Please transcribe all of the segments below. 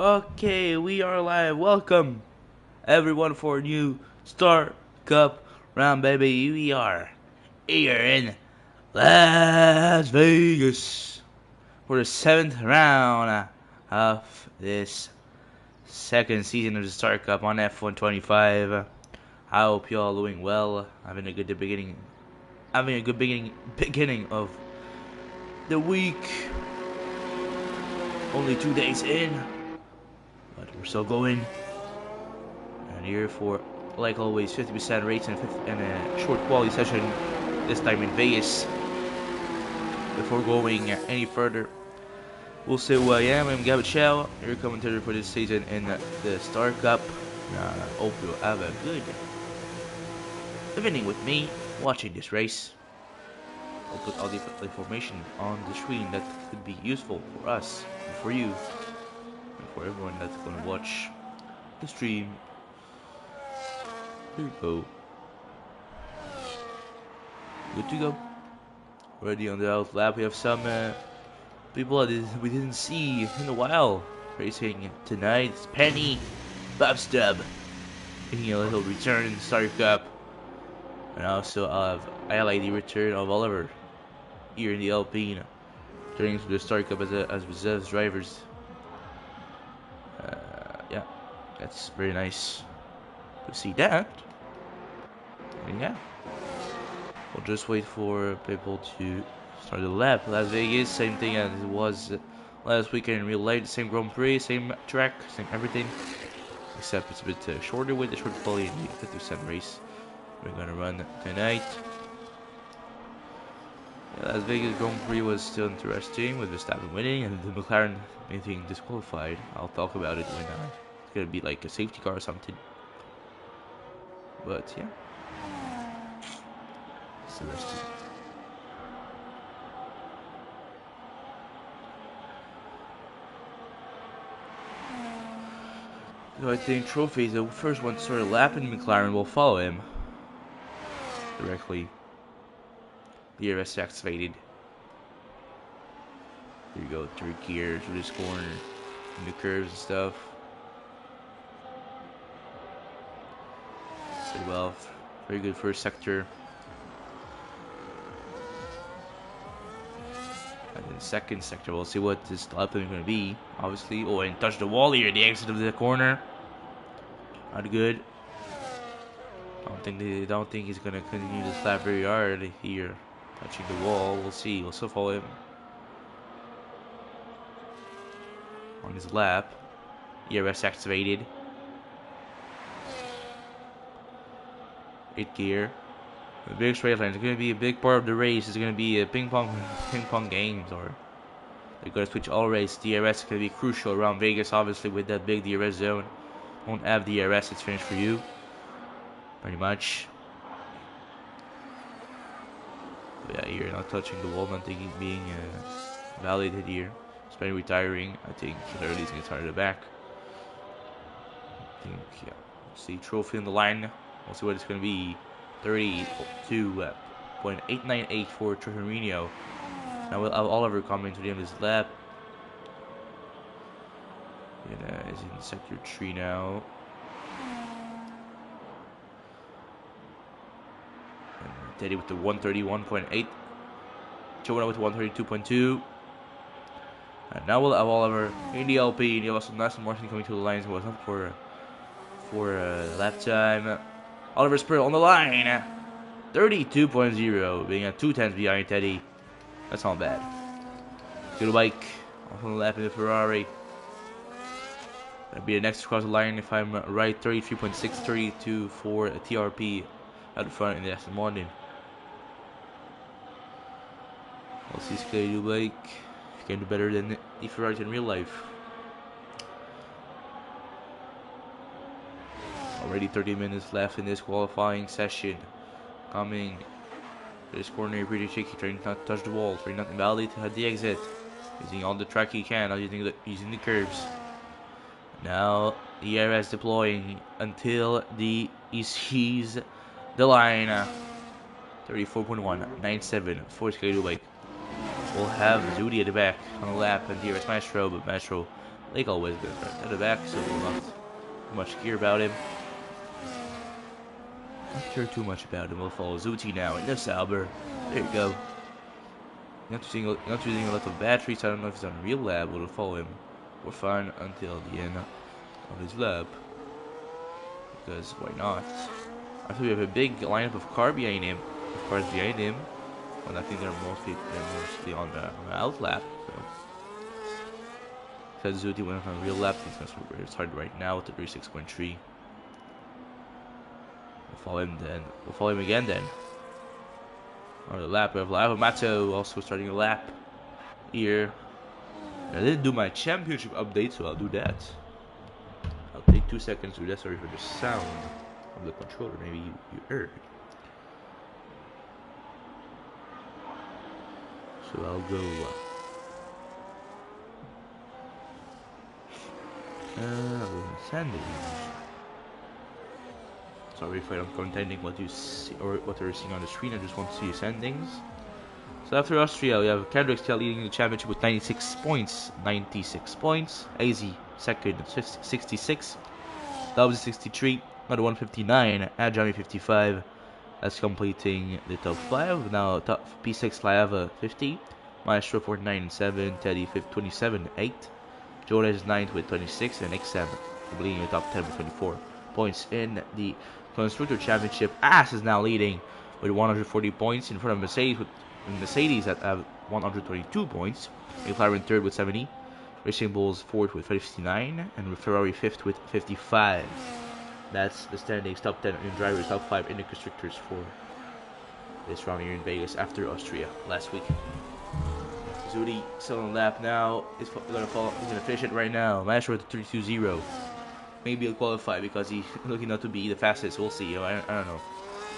Okay, we are live. Welcome, everyone, for a new Star Cup round, baby. We are here in Las Vegas for the 7th round of this second season of the Star Cup on F125. I hope you all doing well, having a good beginning of the week. Only 2 days in, but we're still going. And here for, like always, 50% rates and a short quality session, this time in Vegas. Before going any further, we'll say who I am. I'm Gabby Chow, your commentator for this season in the Star Cup. Hope you'll have a good evening with me watching this race. I'll put all the information on the screen that could be useful for us, and for you, and for everyone that's going to watch the stream. Here we go. Good to go. Already on the out lap, we have some people that we didn't see in a while racing tonight. It's Penny, Bob Stubb, making a little return in the Star Cup. And also I'll highlight the return of Oliver here in the Alpine, turning to the Star Cup as reserve drivers. Yeah, that's very nice to see that. And yeah, we'll just wait for people to start the lap. Las Vegas, same thing as it was last weekend in real life. Same Grand Prix, same track, same everything. Except it's a bit shorter with the short quality in the 50% race we're gonna run tonight. Yeah, Las Vegas Grand Prix was still interesting with Verstappen winning and the McLaren being disqualified. I'll talk about it when it's gonna be like a safety car or something. But yeah, it's interesting. So I think Trophy is the first one to start a lap, and McLaren will follow him directly. The DRS activated. Here you go, third gear through this corner, in the curves and stuff. Very well, very good first sector. And then second sector, we'll see what this lap is going to be. Obviously, oh, and touch the wall here, the exit of the corner. Not good. Don't think he's gonna continue this lap very hard here, touching the wall. We'll see. We'll still follow him on his lap. ERS activated. 8th gear. The big straight line is gonna be a big part of the race. It's gonna be a ping pong games, or they're gonna switch all race. DRS is gonna be crucial around Vegas, obviously, with that big DRS zone. Won't have DRS, it's finished for you. Pretty much. But yeah, here not touching the wall, not thinking being validated here. Spending retiring, I think Larry's gonna start at the back. I think, yeah. See Trophy on the line. We'll see what it's gonna be. 32.898 for Trujillo. Now we'll have Oliver coming to the end of this lap. Is in sector 3 now. And Teddy with the 131.8. Joanna with 132.2. And now we'll have Oliver in the LP. And you have also Aston Martin coming to the lines. It was not for lap time. Oliver Spurl on the line. 32.0, being at 2 tenths behind Teddy. That's not bad. Good bike. Off on the lap in the Ferrari. That'll be the next across the line if I'm right. 33.6, 32 for a TRP at the front in the Aston Martin. We'll see Scaley bike. He can do better than the Ferrari in real life. Already 30 minutes left in this qualifying session. Coming to this corner, pretty shaky, trying not to touch the wall, trying not to invalidate at the exit. Using all the track he can, not using the curves. Now the ERS deploying until he sees the line. 34.197 for Scaley bike. We'll have Zudi at the back on the lap and DRS Maestro, but Maestro like always, good right at the back, so we'll not too much care about him. Not care too much about him. We'll follow Zuti now in the Sauber. There you go. Not using a lot of batteries. So I don't know if he's on a real lap. We'll follow him for fun until the end of his lap. Because why not? I think we have a big lineup of cars behind him. And I think they're mostly on the out lap. So. Because Zuti went on a real lap, he's going to start right now with the 36.3. We'll follow him then. We'll follow him again then. On the lap, we have Lava Mato also starting a lap here. I didn't do my championship update, so I'll do that. I'll take 2 seconds to do that. Sorry for the sound of the controller. Maybe you heard. So I'll go. Sanding. Sorry if I'm contending what you see or what you're seeing on the screen. I just want to see your standings. So after Austria, we have Kendrick still leading the championship with 96 points. 96 points. AZ second at 66. Dubs 63. Another 159. Ajami 55. That's completing the top 5. Now top P6 Laiava 50. Maestro 49 and 7. Teddy 27 8. Jonas is 9th with 26. And XM completing the top 10 with 24 points in the Constructor Championship. Ass is now leading with 140 points in front of Mercedes that have 122 points. McLaren third with 70. Racing Bulls fourth with 59. And Ferrari fifth with 55. That's the standings, top 10 in drivers, top 5 in the constructors for this round here in Vegas after Austria last week. Zudi still on the lap now. He's going to finish it right now. Maestro with 3.20. Maybe he'll qualify because he's looking not to be the fastest. We'll see. I don't know.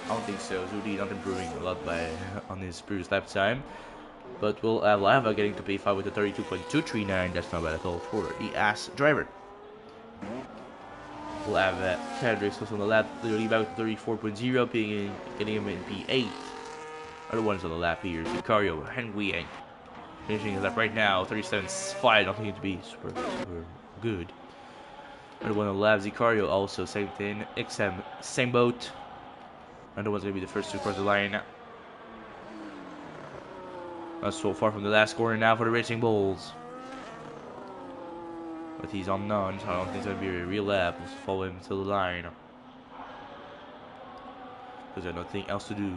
I don't think so. Zudi not improving a lot on his previous lap time. But we'll have Lava getting to P5 with a 32.239. That's not bad at all for the ass driver. We'll have Kendrick on the lap, literally back to 34.0, getting him in P8. Other ones on the lap here, Vicario, Nguyen, finishing his lap right now, 37.5, nothing to be super good. Another one on the lap, Vicario also, same thing, XM, same boat. Another one's going to be the first to cross the line. Not so far from the last corner now for the Racing Bulls. But he's on none, so I don't think it's going to be a real lap. Let's follow him to the line. Because there's nothing else to do.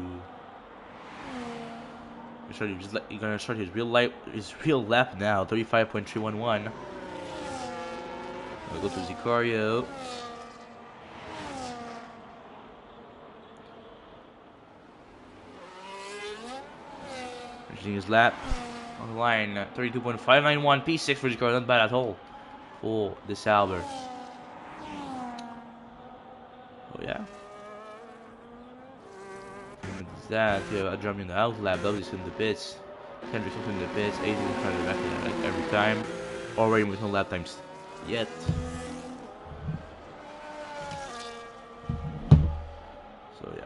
He's going to start his real lap now. 35.311. We'll go to Zicario. Finishing his lap on the line. 32.591. P6 for Zicario. Not bad at all. For the Sauber. Oh yeah. And that we have Ajami in the out lap, W's in the pits, Kendrick's in the pits, Aiden is trying to back it like every time. Already with no lap times yet. So yeah.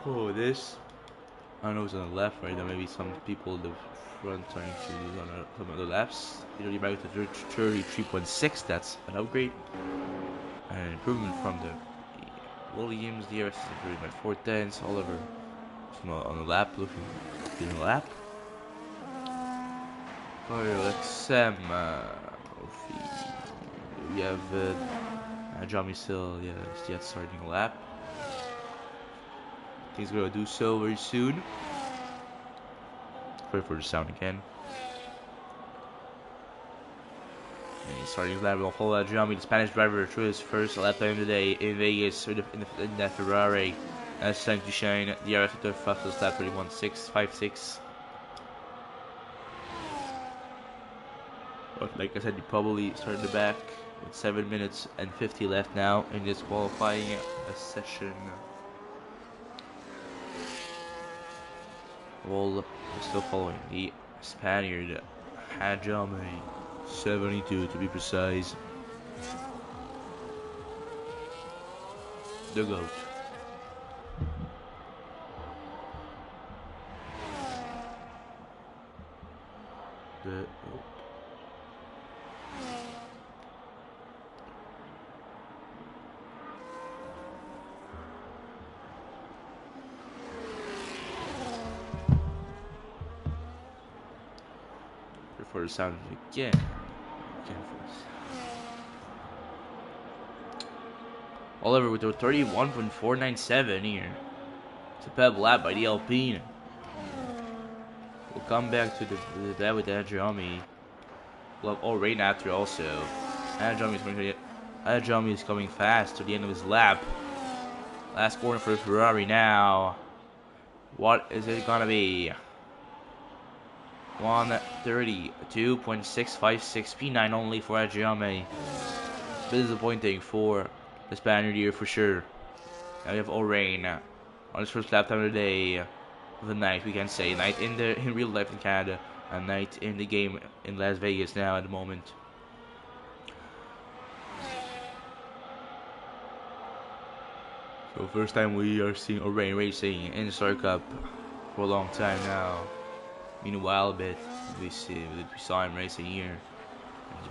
Oh, this. I don't know who's on the left right now. Maybe some people in the front trying to do on some other laps. You know, you're back to 33.6. That's an upgrade. An improvement from the Williams. The rest is improved by 4 tenths. Oliver on the lap, looking in the lap. Mario XM. We have Ajami still, is yet starting a lap. He's gonna do so very soon. Wait for the sound again. And he's starting his lap. We'll follow Ajami, the Spanish driver, through his first lap time today in Vegas in the Ferrari. That's time to shine. The RS the fastest lap 31.656. But like I said, he probably started the back with 7 minutes and 50 left now in this qualifying session. Well, we're still following the Spaniard, Ajami, 72 to be precise. the GOAT. The for the sound again. Oliver with a 31.497 here. It's a peb lap by the Alpine. We'll come back to that with Adjami. We'll have O'Reilly after also. Adjami is coming fast to the end of his lap. Last corner for Ferrari now. What is it gonna be? 132.656 P9 only for Adjami. A bit disappointing for the Spaniard here for sure. Now we have O'Reilly on his first lap time of the day. Of the night, we can say. Night in real life in Canada. And night in the game in Las Vegas now at the moment. So first time we are seeing O'Reilly racing in the Star Cup for a long time now. Meanwhile, a bit we saw him racing here,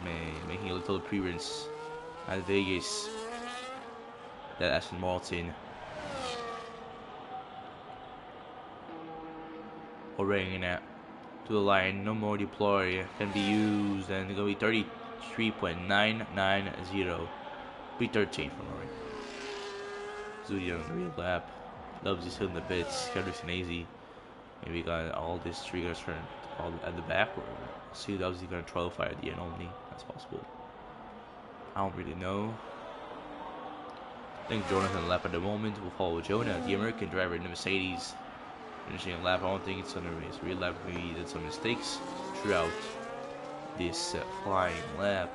and making a little appearance at Vegas. That Aston Martin. O'Reilly now to the line. No more deploy can be used, and it's gonna be 33.990. Be 13 from O'Reilly. Zudi on the real lap. Loves is in the pits. Kendrickson easy. Maybe got all these triggers for all at the back, or see Loves is gonna trial fire at the end only. That's possible. I don't really know. I think Jonathan lap at the moment will follow Jonah, the American driver in the Mercedes. Finishing a lap. I don't think it's on a race. Real lap, we did some mistakes throughout this flying lap.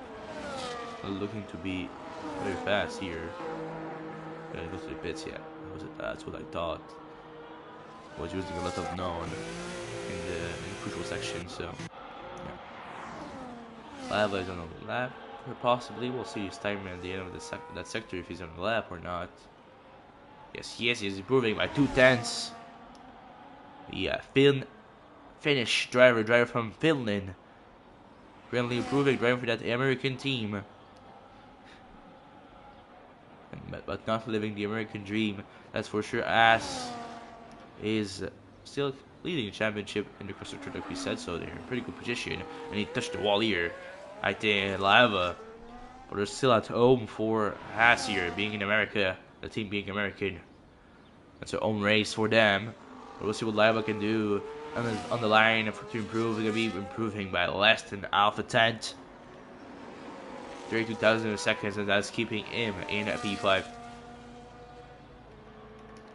Looking to be very fast here. Gonna go to the pits, yeah. That's what I thought. Was using a lot of known in the crucial section, so yeah. Lava is on the lap. Possibly we'll see his time at the end of that sector if he's on the lap or not. Yes, he's improving by 2/10. Yeah, Finnish driver from Finland. Really improving, driving for that American team. But not living the American dream, that's for sure. As is still leading the championship in the constructor, like we said, so they're in pretty good position. And he touched the wall here, I think, Lava. But they're still at home for Haas here, being in America, the team being American. That's their own race for them. But we'll see what Lava can do on the line to improve. They're going to be improving by less than Alpha 10. 32,000 seconds, and that's keeping him in P5.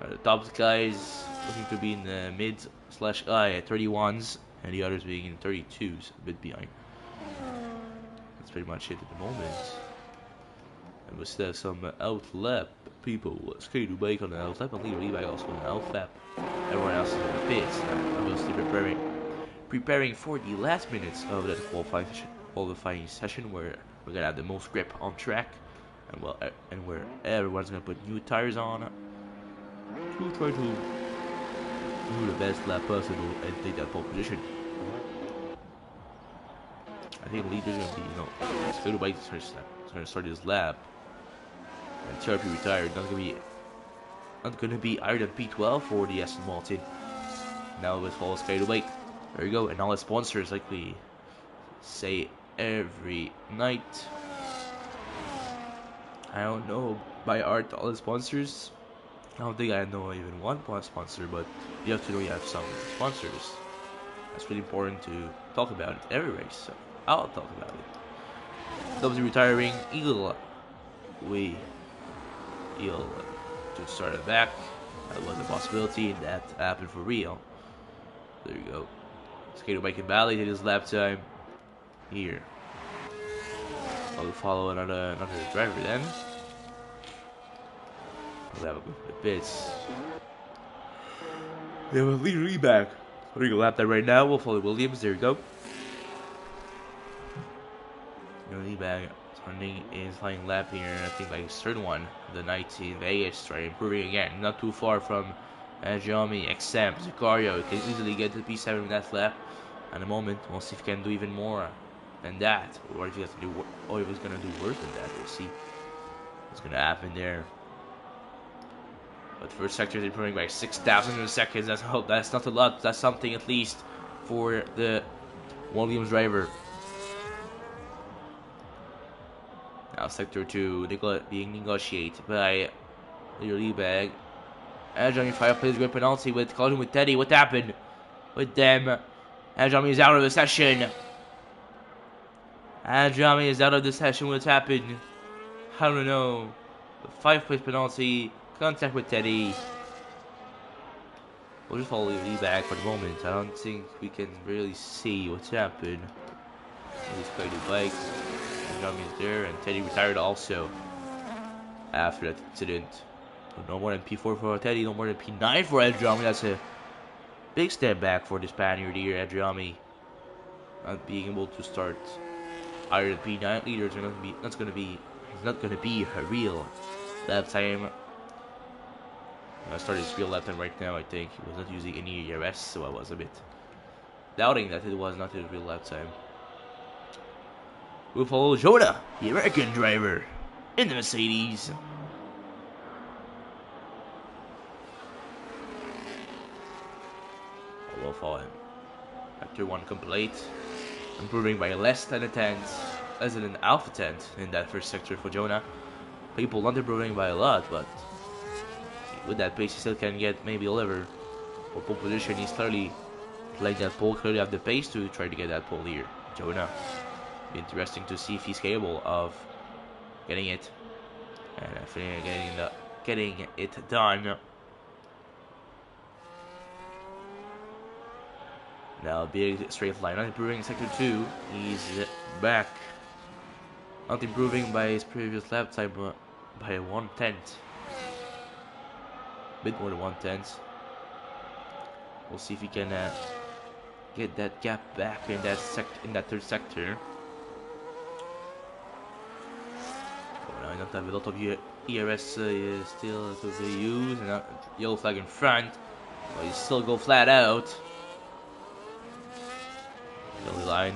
The top guys looking to be in the mid/high at 31s, and the others being in 32s, a bit behind. That's pretty much it at the moment. And we still have some outlap people. Skate Dubai on the outlap, and Leo Levi also on the outlap. Everyone else is in the pits. Obviously preparing for the last minutes of that qualifying session where we're gonna have the most grip on track, and where everyone's gonna put new tires on to try to do the best lap possible and take that pole position. I think the leader's gonna be, Skate Dubai is gonna start his lap, and TRP retired. Not gonna be either than P12 for the Aston Martin. Now let's follow Skate Dubai. There you go, and all the sponsors, like we say every night. I don't know by heart all the sponsors. I don't think I know even one sponsor, but you have to know you have some sponsors. That's really important to talk about it every race, so I'll talk about it. Loves retiring. He'll to start it back. That was a possibility, and that happened for real. There you go. Skate Dubai can validate his lap time here. I'll follow another driver then. We'll have a good bits. We have a leader back. We're gonna lap that right now. We'll follow Williams. There you go. Lee back. running his flying lap here. I think like his third one. The night in Vegas, try improving again. Not too far from Xiaomi, XM, Sicario. He can easily get to P7 in that lap. At the moment, we'll see if he can do even more than that, or if he has to do, or if he's gonna do worse than that. We'll see what's gonna happen there. But first sector is improving by 6,000 seconds. That's not a lot. That's something at least for the Williams driver. Now sector 2 being negotiated by Leo Liebag. Ajami Fire plays a great penalty with collision with Teddy. What happened with them? Ajami is out of the session. Ajami is out of the session. What's happened? I don't know. The 5-place penalty. Contact with Teddy. We'll just follow Lee back for the moment. I don't think we can really see what's happened. He's played the bike. Ajami is there, and Teddy retired also after that incident. No more than P4 for Teddy, no more than P9 for Ajami. That's a big step back for the Spaniard here, Ajami. Not being able to start either the P9 leaders are not going to be a real lap time. I started his real lap time right now. I think he was not using any ERS, so I was a bit doubting that it was not his real lap time. We'll follow Jonah, the American driver, in the Mercedes. We'll follow him. Sector 1 complete. Improving by less than an alpha tenth in that first sector for Jonah. People not improving by a lot, but with that pace he still can get maybe Oliver or pole position. He's clearly playing that pole, clearly have the pace to try to get that pole here. Jonah. Interesting to see if he's capable of getting it. And getting it done. Now, big straight line. Not improving in sector 2. He's back. Not improving by his previous lap time, but by 1/10. Bit more than 1/10. We'll see if he can get that gap back in that third sector. Oh, now I don't have a lot of ERS still to be used, and yellow flag in front. But he still go flat out.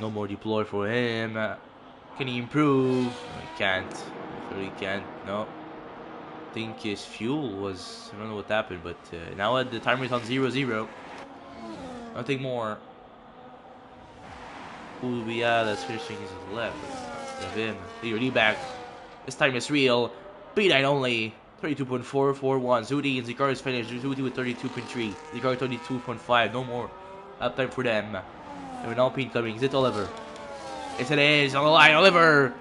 No more deploy for him. Can he improve? No, he can't. He really can't. No. I think his fuel was. I don't know what happened, but now the timer is on 0-0. Nothing more. Who do we have that's finishing his left? We have him. Leo back. This time is real. P9 only. 32.441. Zudi and Zikar is finished. Zudi with 32.3. Zikar 32.5. No more up time for them. And an Alpine coming. Is it Oliver? Yes, it is. On the line, Oliver.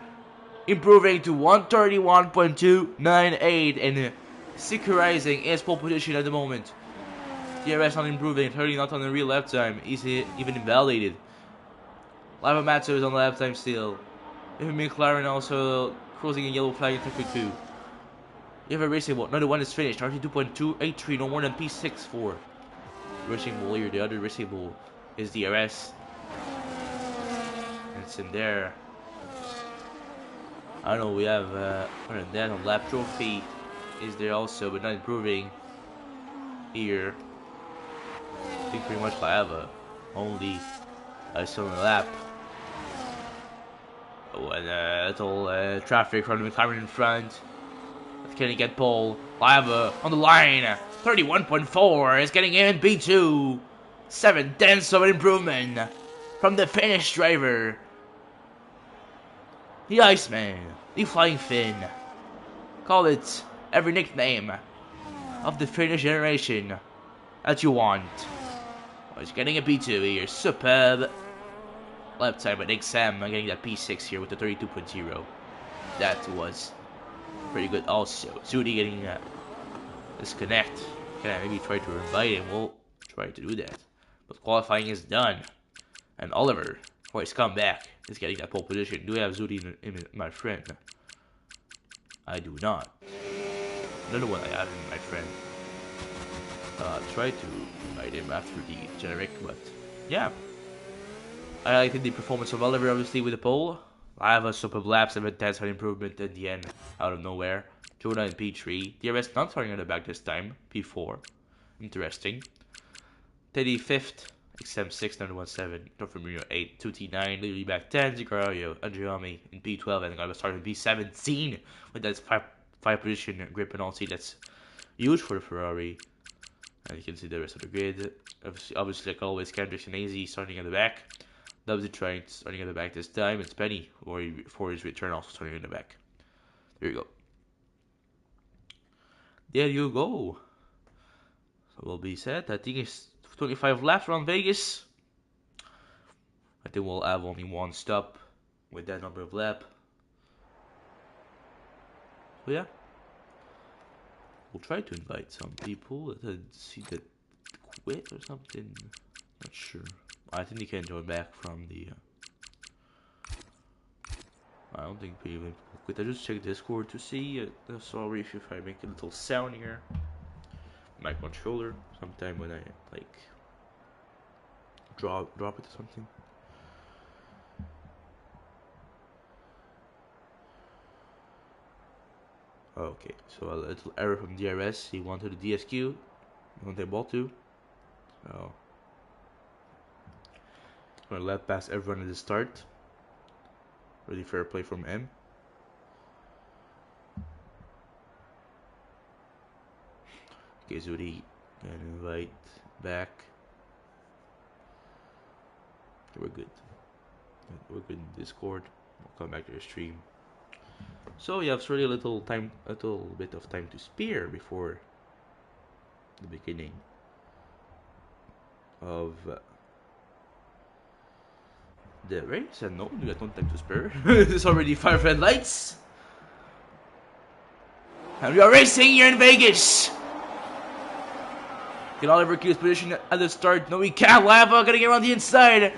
Improving to 131.298 and securizing his pole position at the moment. DRS not improving. 30 not on the real lap time. Is even invalidated. Lava Matsu is on the lap time still. Even McLaren also crossing a yellow flag in sector 2. You have a racing ball. Another one is finished. 32.283. No more than P6 for racing ball here. The other racing ball is DRS. It's in there. I don't know, we have other than that on lap trophy is there also, but not improving here. I think pretty much I have only still in the lap. Oh, and little traffic from the McLaren in front. Can he get pole? Lava on the line. 31.4 is getting in P2. 7/10 of an improvement from the Finnish driver. The Iceman, the Flying Finn. Call it every nickname of the Finnish generation that you want. Oh, he's getting a P2 here. Superb lap time, but XM getting that P6 here with the 32.0. That was pretty good also. Zudi getting disconnect. Can I maybe try to invite him? We'll try to do that. But qualifying is done. And Oliver, for his comeback, is getting that pole position. Do I have Zudi in my friend? I do not. Another one I have in my friend. Try to invite him after the generic, but yeah. I liked the performance of Oliver, obviously, with the pole. Lava, super laps, and intense hard improvement in the end, out of nowhere. Jonah in P3. DRS not starting on the back this time. P4. Interesting. Teddy 5th. XM6, 917. Dofemio 8. 2T9. Literally back 10. Zicarario. Andriami in P12. And gonna start in P17. With that 5 position grip penalty. That's huge for the Ferrari. And you can see the rest of the grid. Obviously like always, Kendrick and AZ starting at the back. Dubsy trying starting at the back this time. It's Penny for his return also starting in the back. There you go. There you go. So we'll be set. I think it's 25 laps around Vegas. I think we'll have only one stop with that number of laps. So yeah. We'll try to invite some people. I see that quit or something. Not sure. I think they can join back from the. I don't think people quit. I just checked Discord to see. Sorry if I make a little sound here. My controller. Sometime when I like drop it or something. Okay, so a little error from DRS. He wanted the DSQ. He wanted the ball to. So I'm gonna let pass everyone at the start. Really fair play from M. Okay, Zuri can invite back. Okay, we're good. We're good in Discord. We'll come back to the stream. So you have really a little bit of time to spare before the beginning of the race. And no, you got no time to spare. There's already 5 red lights. And we are racing here in Vegas. Can Oliver keep his position at the start? No, he can't. Lava gonna get around the inside.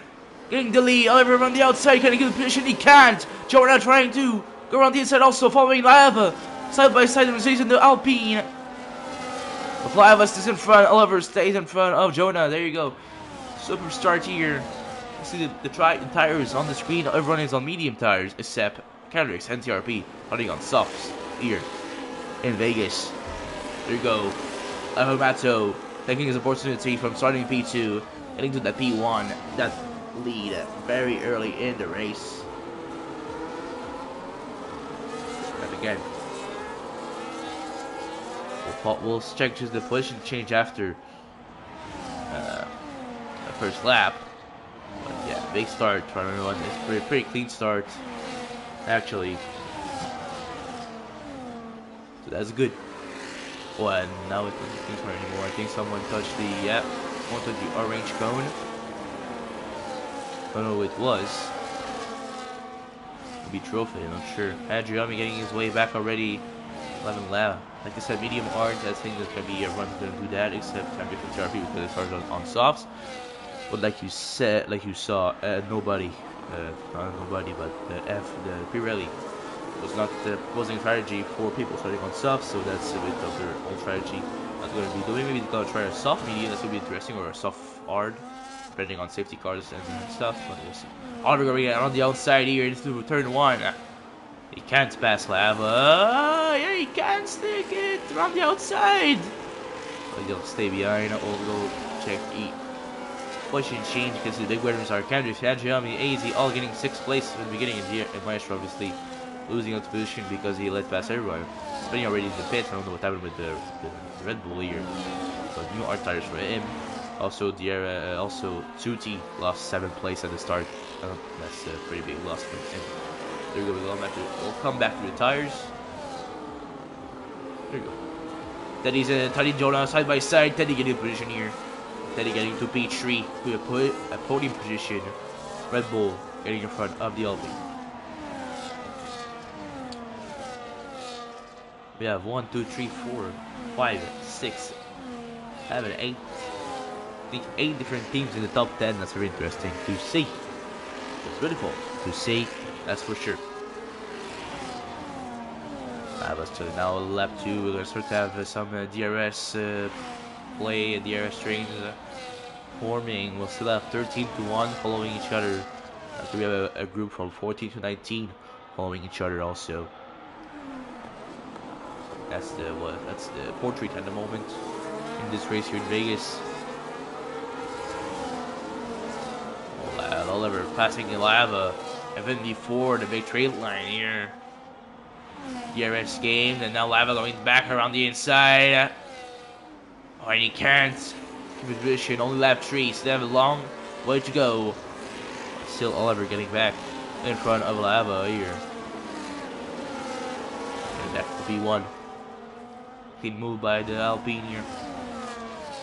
Getting the lead. Oliver on the outside. Can he get the position? He can't. Joe now trying to go around the inside also, following Lava. Side by side, Mercedes in the Alpine. With Lava stays in front. Oliver stays in front of Jonah. There you go. Super start here. You see the tires on the screen. Everyone is on medium tires except Kendricks, NTRP, running on softs here in Vegas. There you go. Ahomato taking his opportunity from starting P2, getting to the P1. That lead very early in the race. And again, we'll check just the position change after the first lap. But yeah, big start from everyone. It's pretty clean start, actually. So that's good. Oh, and now it doesn't clean start anymore. I think someone touched the orange cone. I don't know who it was. Maybe trophy, I'm not sure. Adriami getting his way back already. 11 lap. Like I said, medium hard. I think there's gonna be everyone's gonna do that except time different TRP because it started on softs. But like you saw, nobody, not nobody, but the Pirelli wasn't strategy for people starting on soft, so that's a bit of their own strategy. That's going to be doing. Maybe they're going to try a soft medium. That's going to be interesting, or a soft hard, depending on safety cars and stuff. But we'll see. Oliver going on the outside here into turn 1. He can't pass Lava. Yeah, he can stick it around the outside. But he'll stay behind. We'll go check position change because the big winners are Kendrick, Adriami, AZ, all getting 6th place in the beginning, and Maestro obviously losing out position because he let pass everyone. Spinning already in the pits. I don't know what happened with the Red Bull here. But new art tires for him. Also, also Tsuti lost 7th place at the start. That's a pretty big loss for him. There we go. We'll come back to the tires. There you go. Teddy's Teddy Jonah side by side. Teddy getting position here. Teddy getting to P3 to a podium position. Red Bull getting in front of the LB. We have 1, 2, 3, 4, 5, 6, 7, 8. I think 8 different teams in the top 10. That's very interesting to see. It's beautiful to see, that's for sure. Let's now lap 2. We're going to start to have some DRS play, DRS trains forming. We'll still have 13 to 1 following each other. As So we have a group from 14 to 19 following each other also. That's the portrait at the moment in this race here in Vegas. Oliver passing Lava, and then before the big trade line here. DRS game, and now Lava going back around the inside. Oh, and he can't keep his position. Only lap 3, so they have a long way to go. Still Oliver getting back in front of Lava here. And that could be one. Clean move by the Alpine here.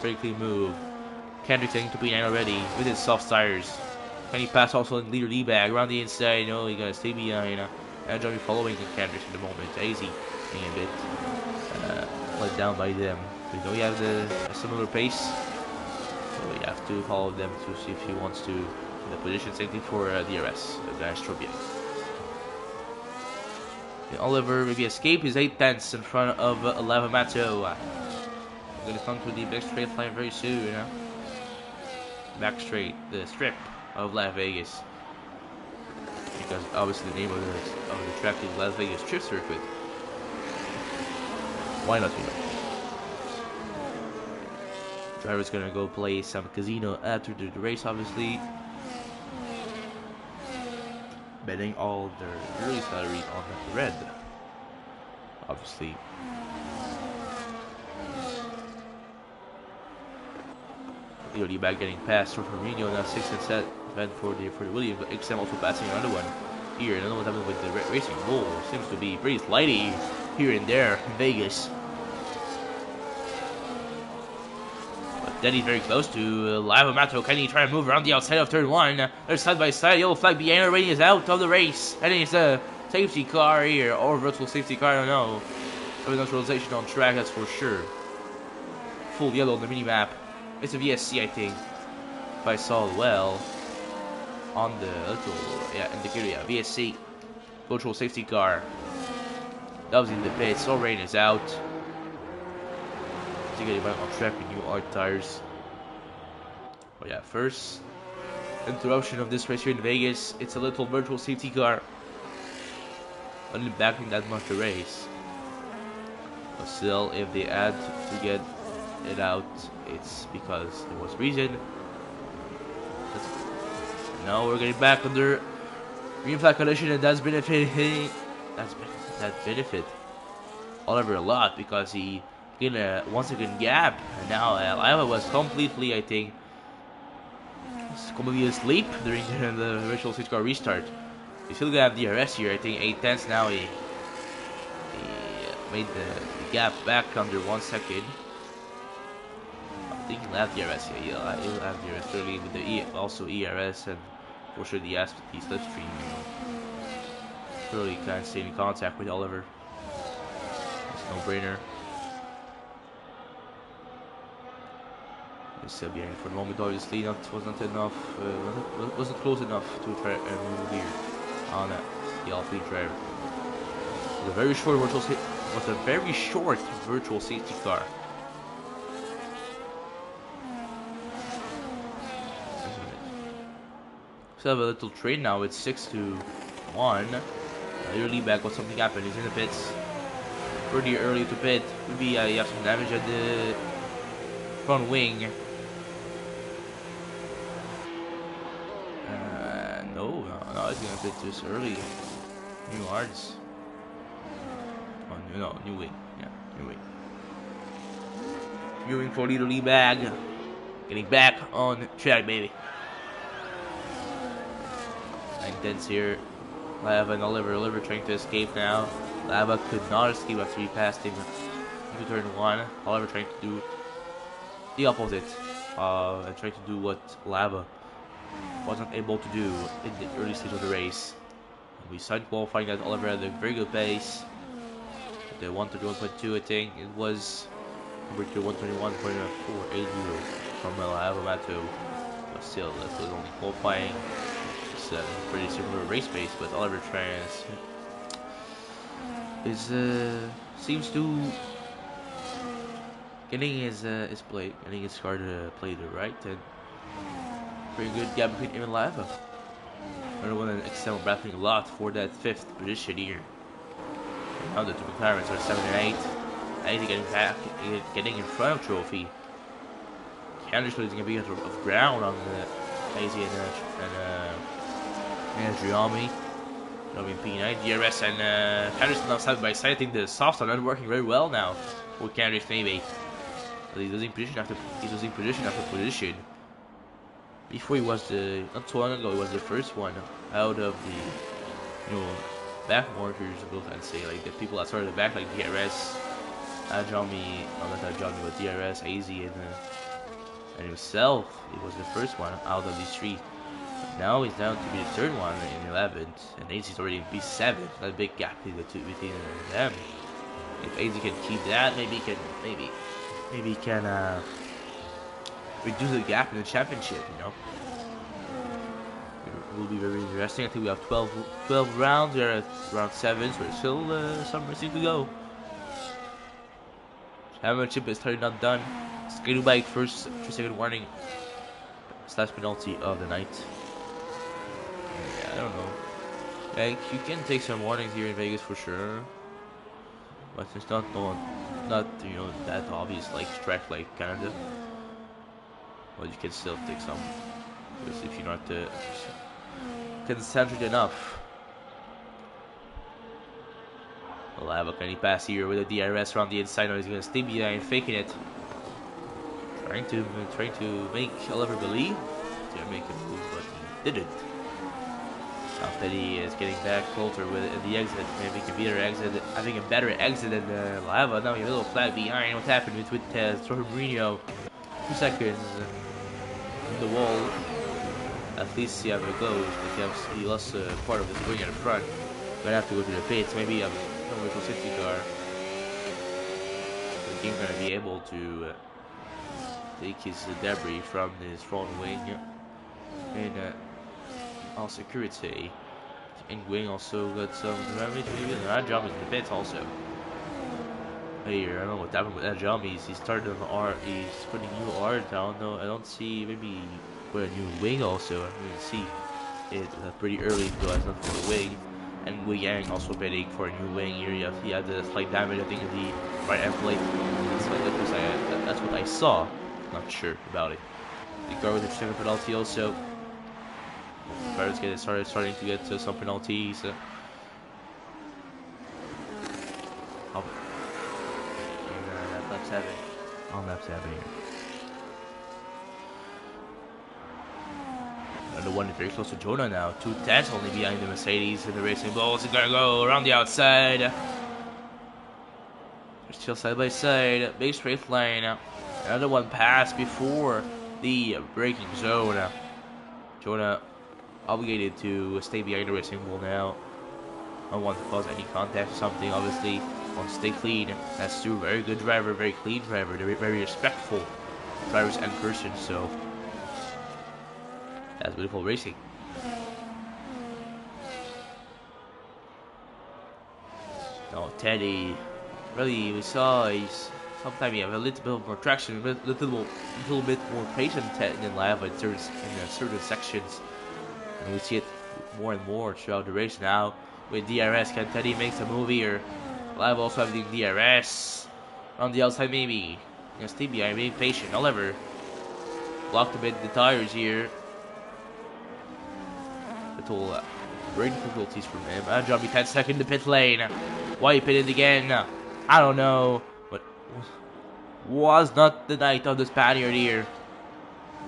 Very clean move. Kendrick taking to P9 already with his soft tires. Can he pass also in leader D-bag around the inside? No, he gotta stay behind. And Johnny following the Kendrick at the moment. Easy being a bit let down by them. We know he has a similar pace. So we have to follow them to see if he wants to in the position. Same thing for DRS, Strobia. Oliver maybe escape his 8 tenths in front of Lava Mato. We're gonna come to the back straight line very soon. Back straight, the strip of Las Vegas. Because obviously the name of the track is Las Vegas Strip Circuit. Why not, you know? Driver's gonna go play some casino after the race, obviously. Betting all their early salary on the red. Obviously. Leody back getting past for Firmino, now 6 and 7 for the Williams, but XM also passing another one here. I don't know what's happening with the racing roll. Seems to be pretty slidey here and there in Vegas. But then he's very close to Lava Mato. Can he try to move around the outside of turn 1? They're side by side. Yellow flag behind already is out of the race. And it's a safety car here, or virtual safety car, I don't know. No neutralization on track, that's for sure. Full yellow on the mini map. It's a VSC, I think, if I saw well on the little indicator. Yeah, VSC, virtual safety car. That was in the pit. So rain is out. So getting back on track with new art tires. But yeah, first interruption of this race here in Vegas. It's a little virtual safety car. Only backing that much the race. But still, if they add to get it out, it's because there was reason. Now we're getting back under green flag condition, and that's benefiting. That benefit Oliver a lot because he gained a 1 second gap, and now Lava was completely, I think, completely asleep during the virtual safety car restart. He still gonna have DRS here. I think 8 tenths now. He made the gap back under 1 second. I think he'll have DRS. Yeah, he'll have DRS certainly with the also ERS, and for sure the slipstream. Really can't stay in contact with Oliver. It's no brainer. Still behind for the moment, obviously. Wasn't enough. Wasn't close enough to try and move here on the Alpine driver. It was a very short virtual safety car. So have a little trade now. It's 6-1. Early back, but something happened. He's in the pits. Pretty early to pit. Maybe you have some damage at the front wing. No, he's gonna pit this early. New hards. Oh, no, new wing. Yeah, new wing. New wing for Little Lee bag. Getting back on track, baby. 9 tenths here. Lava and Oliver trying to escape now. Lava could not escape after he passed him into turn 1. Oliver trying to do the opposite. And trying to do what Lava wasn't able to do in the early stage of the race. We started qualifying that Oliver had a very good pace. The 131.2, I think it was compared to 121.480 from Lava Mato. But still, this was only qualifying. It's a pretty similar race pace, but Oliver Trans seems to getting his car to play the right, and pretty good gap between him and Lava. Everyone and XM battling a lot for that 5th position here. And now the two McLarens are 7 and 8. I think getting back, getting in front of Trophy. Candice is going to be of ground on the Hazy and Giami. Giami and P9, DRS and Candice now side by side. I think the softs are not working very well now for Candice maybe. He's losing position after position. Before he was not so long ago, he was the first one out of the, back markers, I'd say, like the people that started the back, like DRS, Ajami, not Ajami, but DRS, AZ, and himself. He was the first one out of these three. But now he's down to be the third one in 11th, and AZ's already in B7. That big gap between them. If AZ can keep that, maybe he can reduce the gap in the championship, It will be very interesting. I think we have 12 rounds. We are at round 7, so there's still some racing to go. Championship is totally not done. Skidoo bike first, 2-second warning. / penalty of the night. Yeah, I don't know. Like, you can take some warnings here in Vegas for sure. But it's not that obvious like track like Canada. But you can still take some, because if you're not concentrated enough. Well, I have a penny pass here with a DRS around the inside. Now he's gonna stay behind, faking it, trying to make Oliver believe to make a move, but he didn't. Now Petty is getting back closer with the exit. Maybe he can beat her exit. I think a better exit than Lava. Now he's a little flat behind. What happened with Torremino? 2 seconds in the wall. At least see how it goes, because he lost part of his wing at the front. Gonna have to go to the pits. Maybe no virtual safety car. The game gonna be able to take his debris from his front wing and all security. And wing also got some damage. Maybe that jump is in the pits also. Here, I don't know what happened with that jump. He started on R. He's putting new R down. No, I don't see. Maybe put a new wing also. I can see it pretty early to go as not for the wing. And Wei Yang also bidding for a new wing here. He had the slight damage, I think, in the right end plate. That's what I saw. Not sure about it. The car with the second penalty also. Pirates starting to get some penalties. Lap 7. On lap 7 here. Another one very close to Jonah now. 2/10 only behind the Mercedes in the Racing Bulls. It's gonna go around the outside. They're still side by side. Big straight line. Another one passed before the braking zone. Jonah obligated to stay behind the Racing Bull now. I don't want to cause any contact or something, obviously. Want to stay clean. That's two very good driver, very clean driver. They're very respectful drivers and persons, so that's beautiful racing. Now Teddy, really, we saw sometimes he have a little bit more traction, a little bit more patience than Lava in certain sections, and we see it more and more throughout the race now. With DRS, can Teddy make a move here? Lava also having DRS on the outside, maybe. Stay behind, being patient. However, blocked a bit the tires here. Little brain difficulties from him. Ajami 10 seconds in the pit lane. Why he pitted again? I don't know. But was not the night of the Spaniard here.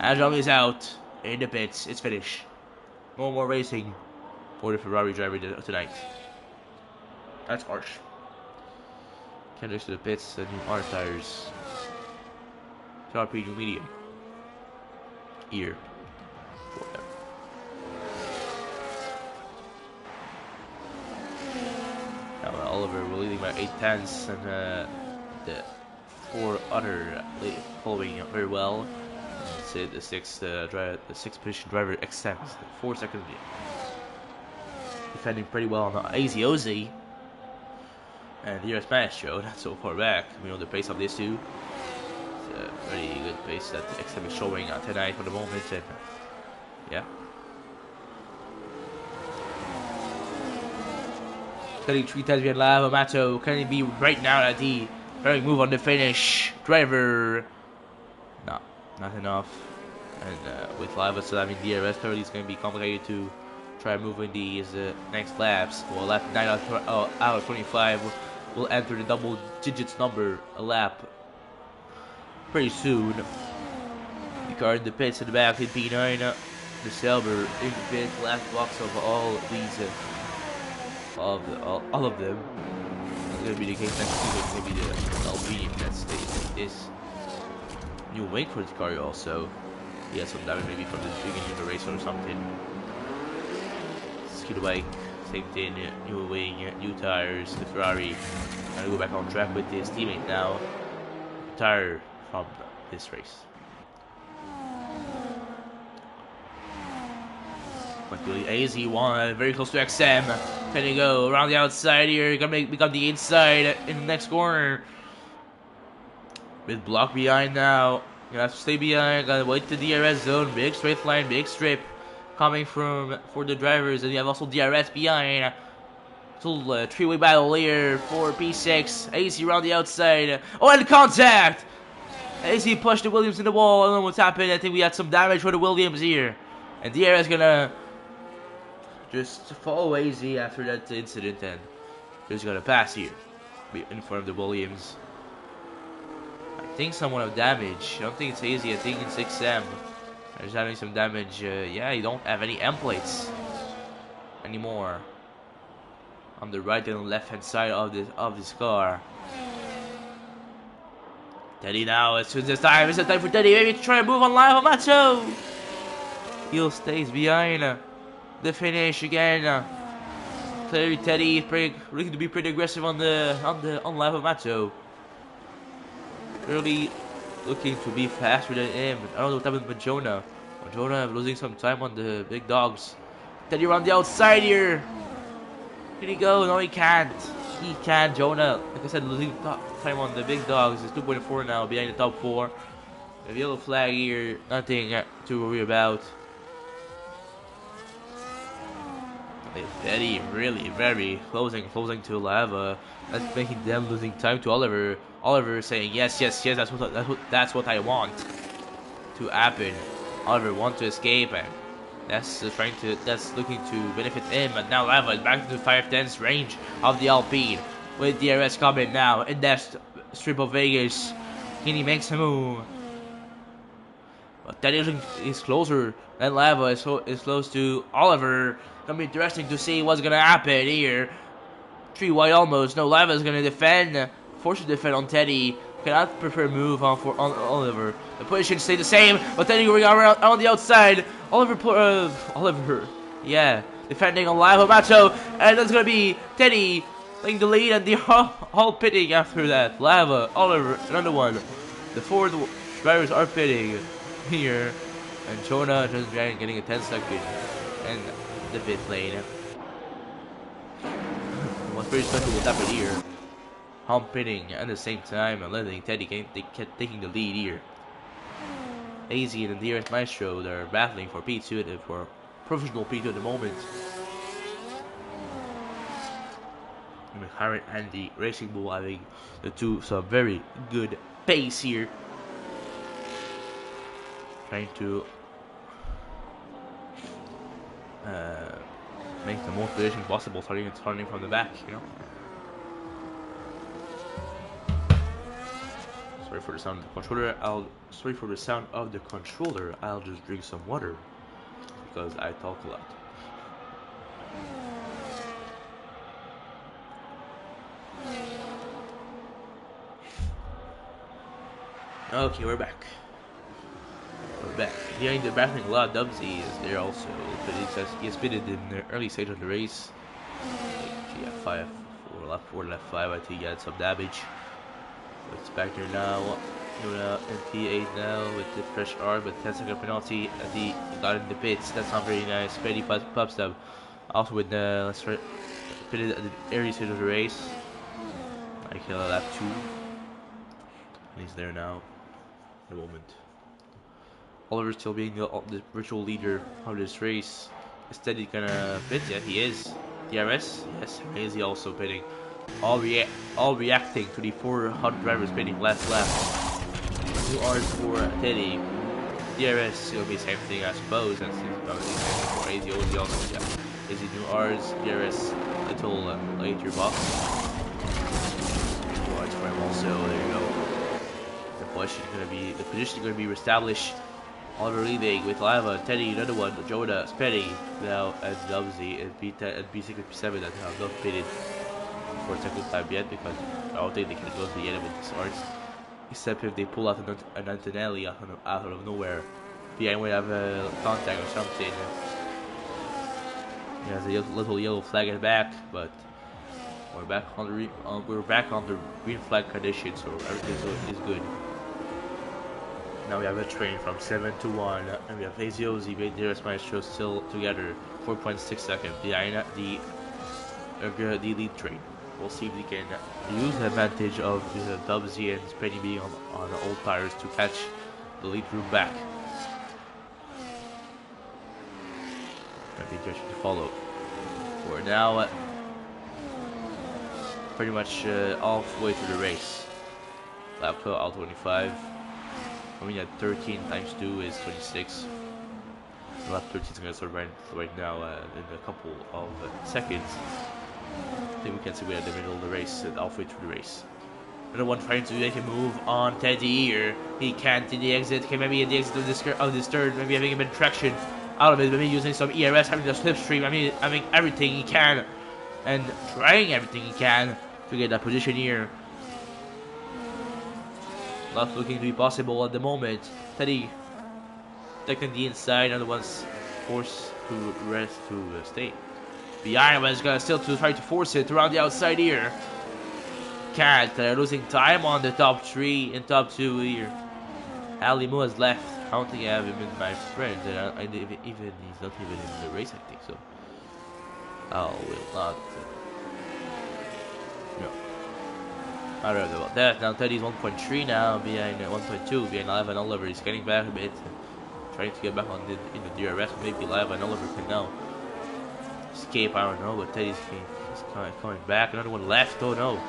Ajami is out in the pits. It's finished. No more racing for the Ferrari driver tonight. That's harsh. Kendrick to the pits and new R tires. Sharpie new medium. Here. Now Oliver will leading by 8/10, and the 4 other following very well. Say the sixth position driver extends 4 seconds. Defending pretty well on the AZOZ. And here's Maestro, not so far back. We know the pace of these two. It's a very good pace that XM is showing tonight for the moment. And yeah. Cutting 3 times behind Lava Mato. Can it be right now at the trying move on the finish? Driver. No, not enough. And with Lava still having DRS penalty, it's going to be complicated to try moving these next laps. Well, lap 9 out of 25 will enter the double digits number a lap pretty soon. The car in the pits in the back in P9, the Sauber in the pit, last box of all these, all of them. It's going to be the case next week. It's going to be the Alpine that stays this new wing for this car also. He has some damage maybe from the beginning of the race or something. Skido bike, same thing, new wing, new tires, the Ferrari. Gonna go back on track with his teammate now. Retire from this race. But AZ1, very close to XM. Can he go around the outside here? Gonna become the inside in the next corner. With block behind now. Gonna have to stay behind. Gotta wait to DRS zone. Big straight line, big strip coming for the drivers, and you have also DRS behind. Little three-way battle here for P6. AC around the outside. Oh, and contact! AC pushed the Williams in the wall. I don't know what's happened. I think we had some damage for the Williams here. And DRS gonna just follow AZ after that incident, and just gonna pass here in front of the Williams. I think someone have damage. I don't think it's AZ. I think it's XM. There's having some damage. Yeah, you don't have any M plates anymore on the right and left hand side of this car. Teddy now, as soon as it's time for Teddy. Maybe to try and move on Lava Mato. Heel stays behind the finish again. Clearly, Teddy is looking to be pretty aggressive on Lava Mato. Clearly looking to be faster than him. I don't know what happened with Jonah. Jonah losing some time on the big dogs. Teddy around the outside here. Can he go? No, he can't. He can't. Jonah, like I said, losing time on the big dogs. It's 2.4 now, behind the top 4. A yellow flag here. Nothing to worry about. Teddy really very closing to Lava. That's making them losing time to Oliver. Oliver saying yes, that's what I want to happen. Oliver wants to escape, and that's looking to benefit him. And now Lava is back to the 5/10 range of the Alpine with DRS coming now in that strip of Vegas. Can he make a move? But Teddy is closer than Lava is close to Oliver. Gonna be interesting to see what's gonna happen here. 3 wide almost. No, Lava is gonna defend. Forced to defend on Teddy. Cannot prefer move on Oliver. The position stay the same, but Teddy going around on the outside. Oliver, yeah, defending on Lava Mato, and that's gonna be Teddy taking the lead, and the all pitting after that. Lava, Oliver, another one. The 4 drivers are pitting here, and Jonah just getting a 10-second and the pit lane. What's very special what happened here? Home pitting at the same time and letting Teddy kept taking the lead here. AZ and the DRS Maestro, they're battling for P2 for professional P2 at the moment. McLaren and the Racing Bull having the two some very good pace here. Trying to make the most position possible, starting from the back, you know. Sorry for the sound of the controller. I'll just drink some water because I talk a lot. Okay, we're back. Behind the battling a lot of Dubsy is there also, but it says he has pitted in the early stage of the race. Like lap 4, lap 5, I think he had some damage. But it's back there now. Yuna in P8 now with the fresh R, but 10-second penalty as he got in the pits. That's not very nice. Pretty pub stub. Also with the pitted at the early stage of the race. Like lap 2. And he's there now. In the moment. Oliver still being the virtual leader of this race. Is Teddy gonna pit? Yeah, he is. DRS, yes, Hazy also pitting. All reacting to the 4 hot drivers pitting last lap. New R's for Teddy. DRS will be the same thing, I suppose. That's probably the same thing for Hazy. Ozzy also, yeah. Hazy new R's, DRS little later box. New R's for him also. There you go. The position gonna be reestablished. Oliver leading with Lava, Teddy, another one, Joda, Spetty, now as Dubsy and B6 P7 that have not pitted for a second time yet because I don't think they can go to the end with the starts. Except if they pull out an Antonelli out of nowhere. Behind we have a contact or something. He has a little yellow flag in the back, but we're back on the green flag condition, so everything is good. Now we have a train from 7 to 1, and we have Aziozi, DRS Maestro still together, 4.6 seconds behind the lead train. We'll see if they can use the advantage of Dubsy and Spenny being on the old tires to catch the lead group back. That'd be interesting to follow. We're now pretty much halfway through the race. Lap 12, all 25. I mean, at 13 times 2 is 26. Lap 13 is going to start right now in a couple of seconds. I think we can see we're at the middle of the race, halfway through the race. Another one trying to make a move on Teddy here. He can't in the exit. Okay, maybe in the exit of this turn, maybe having a bit of traction out of it, maybe using some ERS, having the slipstream, having everything he can, and trying everything he can to get that position here. Not looking to be possible at the moment. Teddy taking the inside, and the one's forced to stay behind, but is gonna still try to force it around the outside here. Can't. They're losing time on the top 3 and top 2 here. Ali Mo has left. I don't think I have him in my friends, and even he's not even in the race, I think so. I will not. No. I don't know about that. Now Teddy's 1.3 now, behind 1.2, behind Live and Oliver. He's getting back a bit, trying to get back in the DRS. Maybe Live and Oliver can now escape, I don't know, but Teddy's coming back. Another one left, oh no.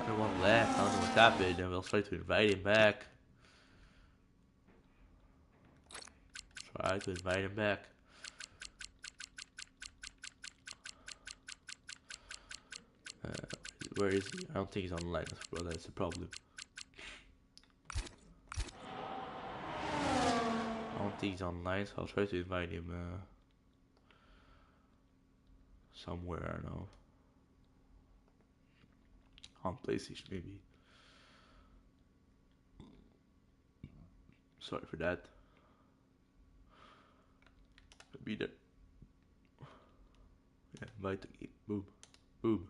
Another one left, I don't know what happened, and we'll try to invite him back. Try to invite him back. Where is he? I don't think he's online, that's the problem. I don't think he's online, so I'll try to invite him somewhere, I don't know. On PlayStation, maybe. Sorry for that. Be there. Yeah, invite the game. Boom. Boom.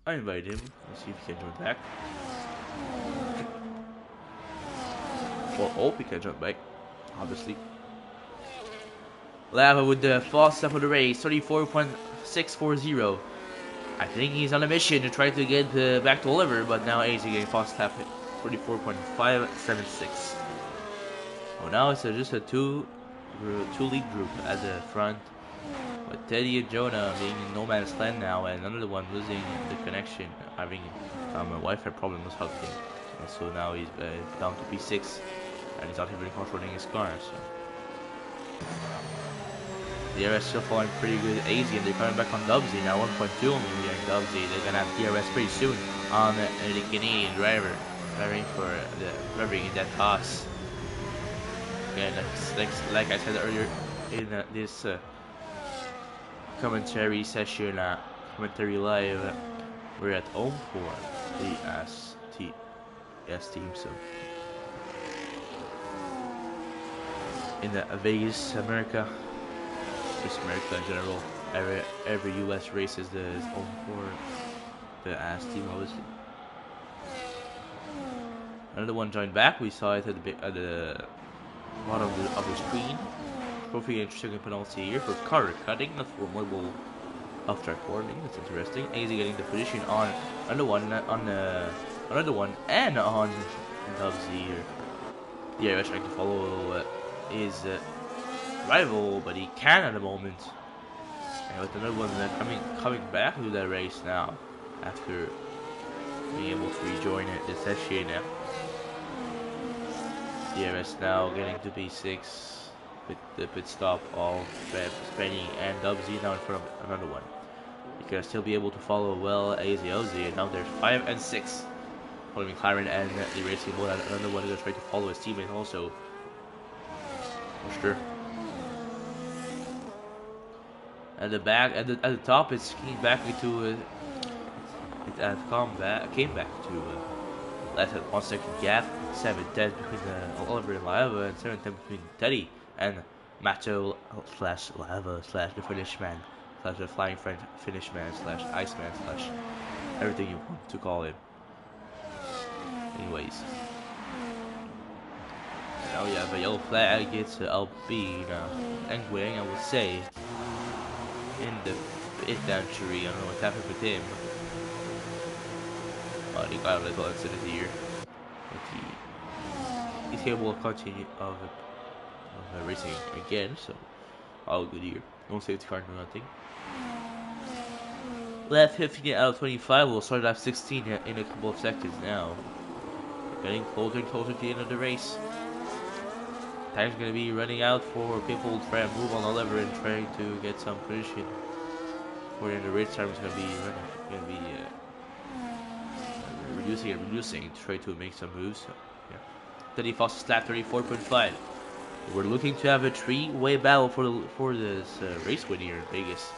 I invite him. Let's see if he can join back. Well, hope he can join back. Obviously. Lava with the fast step of the race, 34.640. I think he's on a mission to try to get back to Oliver, but now he's getting fast step at 44.576. Oh, now it's just a two lead group at the front, with Teddy and Jonah being in no man's land now, and another one losing the connection, having a Wi-Fi problem with something, and so now he's down to P6, and he's not even controlling his car. So the DRS still falling pretty good, easy, and they're coming back on Dubsy now, 1.2 only behind Dubsy. They're gonna have DRS pretty soon on the Canadian driver, driving in that toss. Again, like I said earlier in this commentary session, commentary live, we're at home for the S team. So in Vegas, America, just America in general, every US race is home for the S team, obviously. Another one joined back. We saw it at the bottom of the screen. Hopefully, interesting penalty here for car cutting, not for mobile off-track warning. That's interesting. Easy getting the position on another one, and on Dubsy here. Yeah, trying to follow his rival, but he can at the moment. And with another one coming back to that race now, after being able to rejoin it this session now. DRS now getting to P6 with the pit stop of Spenny and Dubsy now in front of another one. You can still be able to follow well AZOZ, and now there's 5 and 6. Following McLaren and the Racing Bull, and another one is trying to follow his teammate also. For sure. At the back, at the top, it's came back to came back to less than 1 second gap, 7-10 between Oliver and Lava, and 7-10 between Teddy and Matto slash Lava slash the Finish Man slash the Flying Finish Man slash Iceman slash everything you want to call him. Anyways, now you have a yellow flag. It's LB now. Engwing, I would say, in the pit entry. I don't know what's happened with him. But he got a little incident here. But he's capable of continue of racing again, so all good here. No safety car, no nothing. Lap 15 out of 25. We'll start lap 16 in a couple of seconds now. Getting closer and closer to the end of the race. Time's gonna be running out for people to try and move on Oliver and trying to get some position. For the end of the race, time is gonna be reducing to try to make some moves. So, yeah. 30 fastest lap 34.5. We're looking to have a three-way battle for this race win here in Vegas.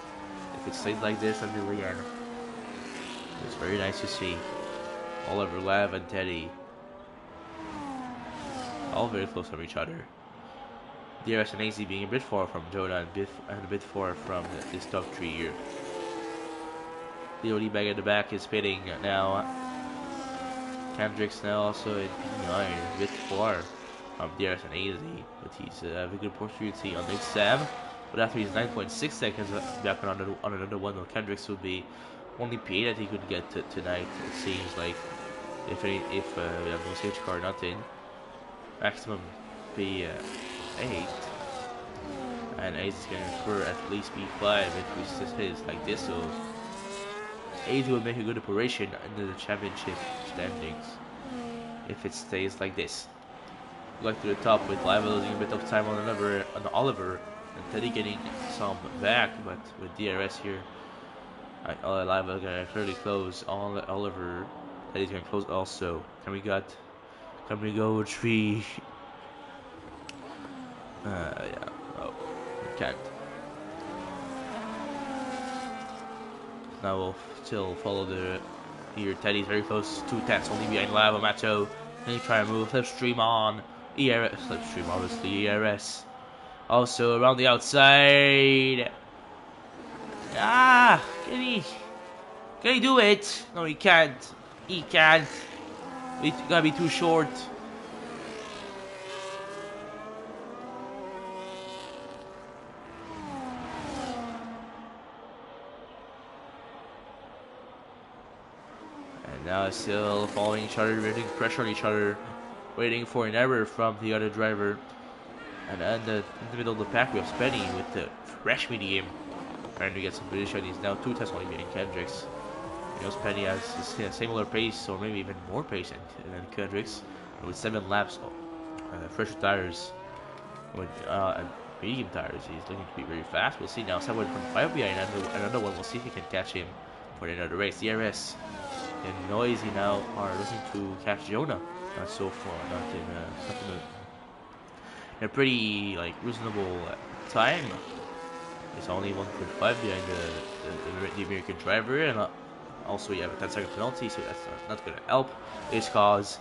If it stays like this until the end, it's very nice to see. Oliver, Lav, and Teddy all very close from each other. DRS and AZ being a bit far from Jonah and a bit far from this top three here. DOD back at the back is pitting now. Kendricks now also in P9, a bit far from DRS and AZ, but he's have a good opportunity on the exam. But after he's 9.6 seconds back on another one, well, Kendricks would be only P8 that he could get tonight. It seems like if we have no safety car, nothing. Maximum P8, and AZ is going to prefer at least P5 if we just hit like this. So AZ will make a good operation into the championship standings if it stays like this. Like to the top with Lava losing a bit of time on Oliver, and Teddy getting some back, but with DRS here, Lava gonna clearly close on Oliver. Teddy's gonna close also. Can we go three? Yeah. Oh, we can't. Now we'll still follow the here. Teddy's very close, 2 tenths only behind Lava Macho. Then you try and move slipstream on. Slipstream obviously, ERS. Also around the outside. Ah, can he do it? No, he can't. He can't. It's gonna be too short. And now still following each other, putting pressure on each other, waiting for an error from the other driver. And then in the middle of the pack we have Spenny with the fresh medium, trying to get some position. He's now 2 tenths only behind Kendricks. You know, Spenny has a similar pace, or maybe even more pace than Kendricks, with 7 laps of fresh tires. With medium tires, he's looking to be very fast. We'll see now. 7.5 behind, and another one. We'll see if he can catch him for the end of the race. DRS and Noisy now are looking to catch Jonah. Not so far, not in a pretty reasonable time. It's only 1.5 behind the American driver, and also you have a 10-second penalty, so that's not going to help his cause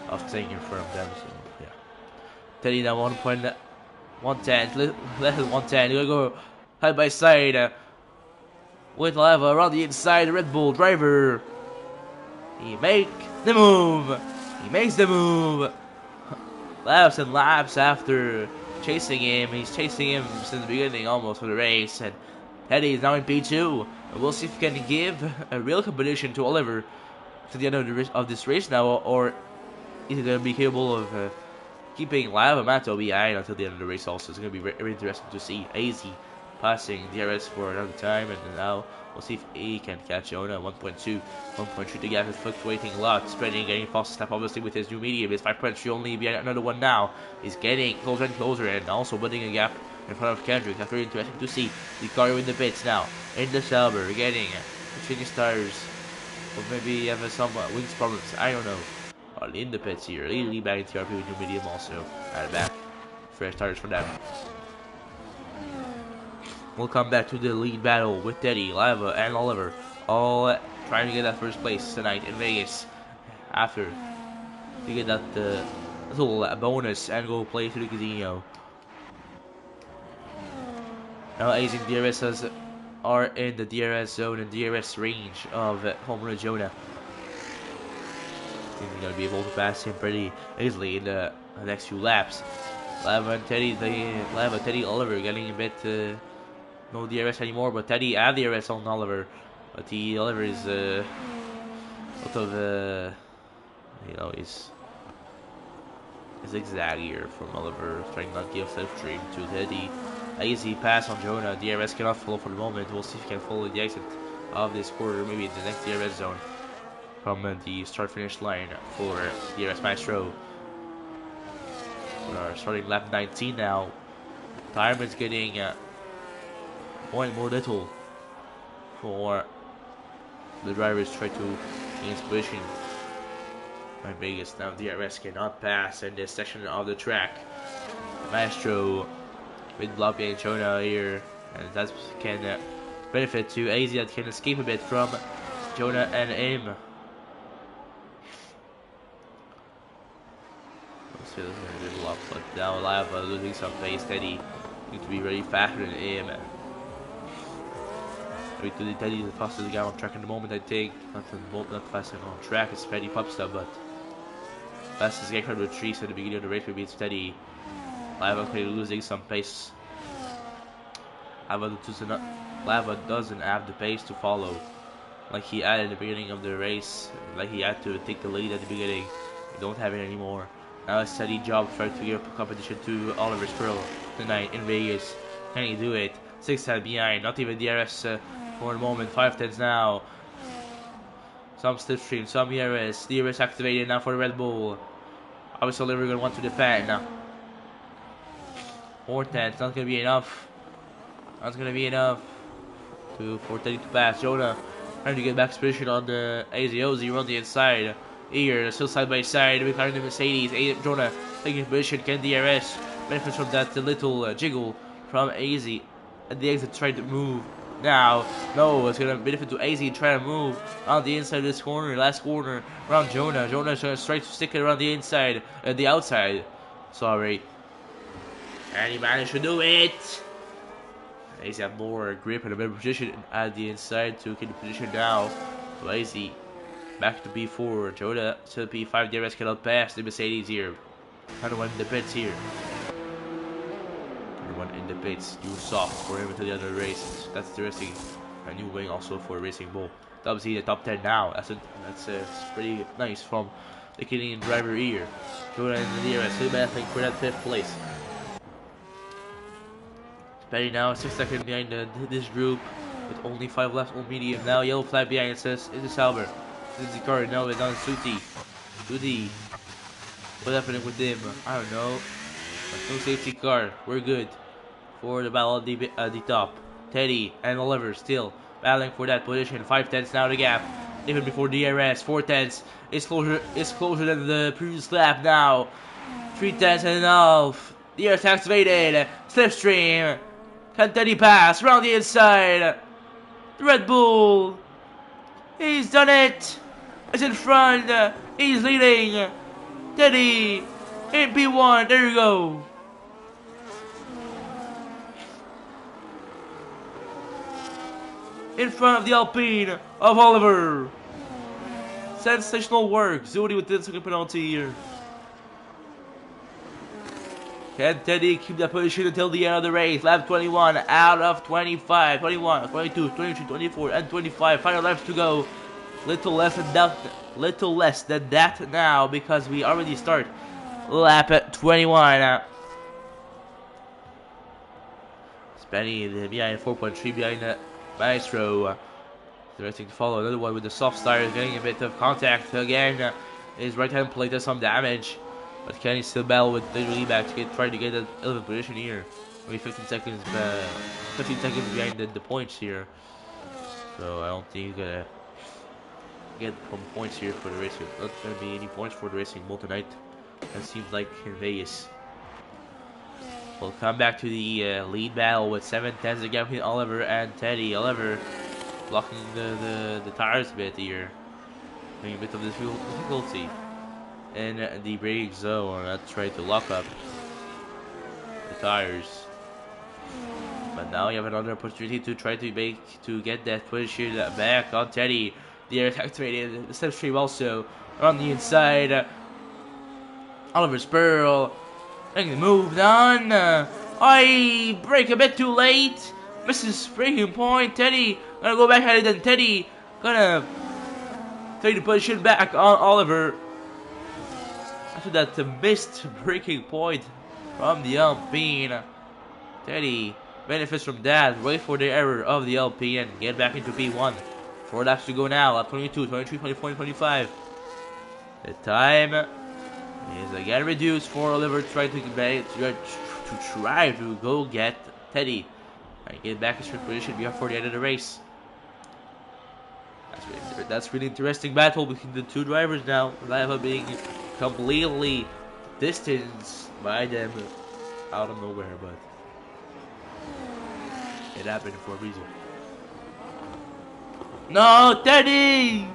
of staying in front of them. So yeah, Teddy now 1.110, less than 110. He'll go side by side with Lava around the inside. The Red Bull driver, he makes the move. He makes the move. Laps and laps after chasing him. He's chasing him since the beginning almost of the race. And Teddy is now in P2. And we'll see if he can give a real competition to Oliver to the end of this race now. Or is he going to be capable of keeping Lava Mato behind until the end of the race also. It's going to be very interesting to see. AZ passing DRS for another time, and now we'll see if he can catch Jonah. 1.2, 1.3. The gap is fluctuating a lot, spreading, getting faster step obviously with his new medium. It's 5.3 only behind another one now. He's getting closer and closer, and also building a gap in front of Kendrick. That's very interesting to see. The car in the pits now, in the Sauber, getting changing tires, or maybe having some wings problems. I don't know. In the pits here, Lee back in TRP with new medium also. At the back, fresh tires for them. We'll come back to the lead battle with Teddy, Lava, and Oliver, all trying to get that first place tonight in Vegas. After to get that little bonus and go play to the casino. Now, AZ and DRS are in the DRS zone and DRS range of Homer Jonah. I think we're gonna be able to pass him pretty easily in the next few laps. Lava and Teddy, Teddy, Oliver getting a bit no DRS anymore, but Teddy had DRS on Oliver. But Oliver is sort of you know, is zigzag here from Oliver, trying not to give slipstream to Teddy. Easy pass on Jonah. DRS cannot follow for the moment. We'll see if he can follow the exit of this quarter, maybe in the next DRS zone from the start-finish line for DRS Maestro. We are starting lap 19 now. Time is getting more and more little for the drivers try to gain position. My biggest now DRS cannot pass in this section of the track. Maestro with Bloppy and Jonah here, and that can benefit to AZ that can escape a bit from Jonah and him. Let's see, this is going to be a lot, but now Lava losing some pace. Teddy need to be very faster than him. Teddy is the fastest guy on track at the moment, I think. Not fastest on track, it's Teddy Pupsta, but fastest guy from the trees at the beginning of the race will be Teddy. Lava losing some pace. Lava doesn't have the pace to follow like he had at the beginning of the race, like he had to take the lead at the beginning. We don't have it anymore. Now a steady job trying to give competition to Oliver Squirrel tonight in Vegas. Can he do it? 6 times behind, not even DRS for a moment. 5 tenths now. Some slipstream, some DRS activated now for Red Bull. Obviously Oliver gonna want to defend now. 4 tenths, not gonna be enough. That's gonna be enough for Teddy to pass. Jonah trying to get back position on the AZOZ on the inside. Here, still side by side, behind the Mercedes. Jonah taking position. Can DRS benefits from that little jiggle from AZ at the exit, trying to move. Now, no, it's gonna benefit to AZ trying to move on the inside of this corner, last corner around Jonah. Jonah's gonna try to stick it around the inside, the outside. Sorry. And he managed to do it. AZ have more grip and a better position at the inside to get the position now. AZ back to P4. Jonah to P5. DRS cannot pass the Mercedes here. Another one in the pits here. Another one in the pits. New soft for him until the other race. That's interesting. A new wing also for Racing Bull. WC the top 10 now. That's pretty nice from the Canadian driver here. Jonah in the DRS. Still battling for that 5th place. Petty now 6 seconds behind this group with only 5 left on medium. Now yellow flag behind, it says it's a Sauber. This is the car. Now it's on Suti. What's happening with him? I don't know. No safety car. We're good for the battle at the top. Teddy and Oliver still battling for that position. 5 tenths now the gap. Even before DRS. 4 tenths. It's closer than the previous lap now. 3 tenths and enough. DRS activated. Slipstream. Can Teddy pass around the inside? Red Bull. He's done it. It's in front. He's leading. Teddy in P1. There you go. In front of the Alpine of Oliver. Sensational work. Zudi with the second penalty here. Can Teddy keep that position until the end of the race? Lap 21 out of 25, 21, 22, 23, 24, and 25. Final laps to go. Little less than that now, because we already start lap at 21. Benny behind 4.3 behind Maestro. Directing to follow another one with the soft start, getting a bit of contact again. His right hand plate does some damage, but Kenny still battle with the relief back to try to get that 11th position here. Maybe 15 seconds behind the points here. So I don't think he's gonna get some points here for the racing. Not gonna be any points for the Racing Bull tonight. That seems like in Vegas. We'll come back to the lead battle with 7/10 again between Oliver and Teddy. Oliver blocking the tires a bit here, having a bit of difficulty in the braking zone. Let's try to lock up the tires. But now you have another opportunity to try to get that position back on Teddy. The air is activated. The slipstream also on the inside. Oliver Spurl making the move down. I brake a bit too late. Misses braking point. Teddy gonna go back at it, and Teddy gonna take the position back on Oliver. After that missed braking point from the Alpine. Teddy benefits from that. Wait for the error of the LP and get back into P1. 4 laps to go now. Lap 22, 23, 24, and 25. The time is again reduced for Oliver trying to go get Teddy and get back into position before the end of the race. That's really interesting battle between the two drivers now. Lava being completely distanced by them out of nowhere, but it happened for a reason. No, Teddy!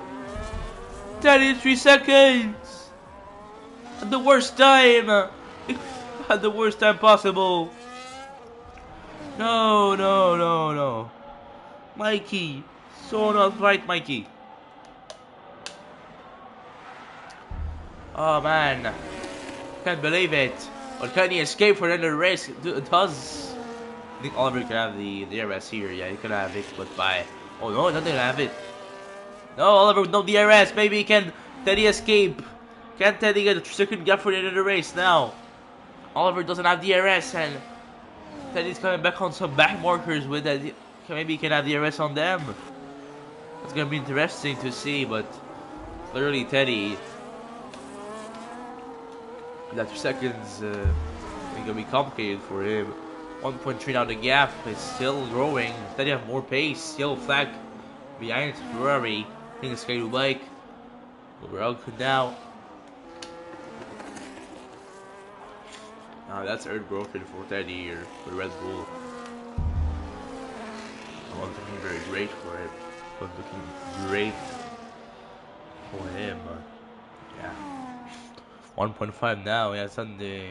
Teddy, 3 seconds! At the worst time! At the worst time possible! No, no, no, no. Mikey! So not right, Mikey. Oh man. Can't believe it. But can he escape for another race? It does. I think Oliver can have the DRS here. Yeah, he can have it, but by... Oh no, not gonna have it. No, Oliver with no DRS. Maybe can Teddy escape? Can Teddy get a second gap for the end of the race now? Oliver doesn't have DRS, and Teddy's coming back on some back markers with that. Maybe he can have DRS on them. It's gonna be interesting to see, but clearly Teddy, that 2 seconds, is gonna be complicated for him. 1.3 now, the gap is still growing. Teddy have more pace. Yellow flag behind Ferrari. I think it's going to bike. We're out now. That's earth broken for Teddy here for Red Bull. I want looking very great for him. But looking great for him. Yeah. 1.5 now. Yeah, it's on the.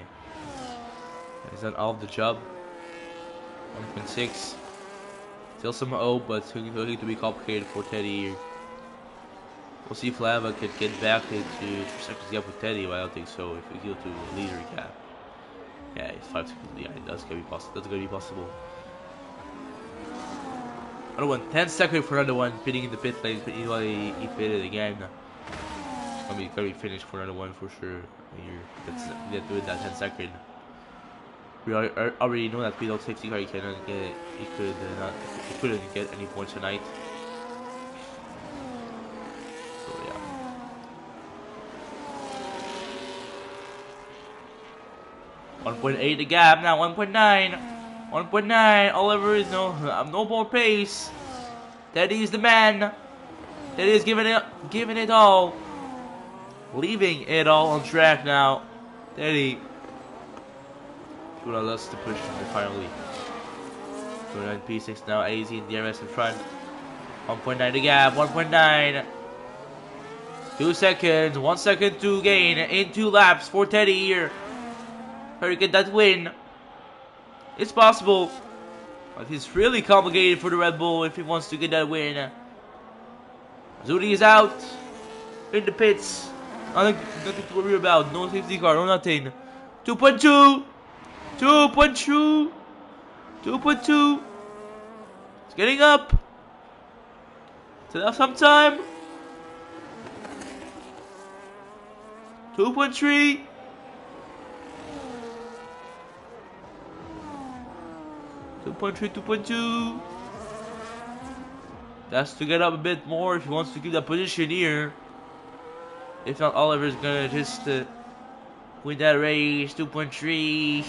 He's done all of the job. 1.6. Still some hope, but it's going to be complicated for Teddy here. We'll see if Lava can get back into 2 seconds gap with Teddy, but I don't think so. If we go to leader gap. Yeah, it's 5 seconds behind. That's gonna be possible. That's gonna be possible. Another one, 10 seconds for another one, pitting in the pit lane. He pitted again. It's gonna be finished for another one for sure. Here, let's do it that 10 second. We already know that without safety car, he couldn't get any points tonight. So yeah. .8 the gap now. 1.9. 1.9. Oliver is no more pace. Teddy is the man. Teddy is giving it all, leaving it all on track now. Teddy. Well, that's the push finally. 29 P6 now, AZ and DRS in front. 1.9 the gap, 1.9. 2 seconds, 1 second to gain in 2 laps for Teddy here. Hurry, get that win. It's possible, but it's really complicated for the Red Bull if he wants to get that win. Zudi is out in the pits. Nothing to worry about, no safety car, no nothing. 2.2. 2.2. 2.2. It's getting up. Still have some time. 2.3. 2.3. 2.3, 2.2. That's to get up a bit more if he wants to keep that position here. If not, Oliver's gonna just win that race. 2.3.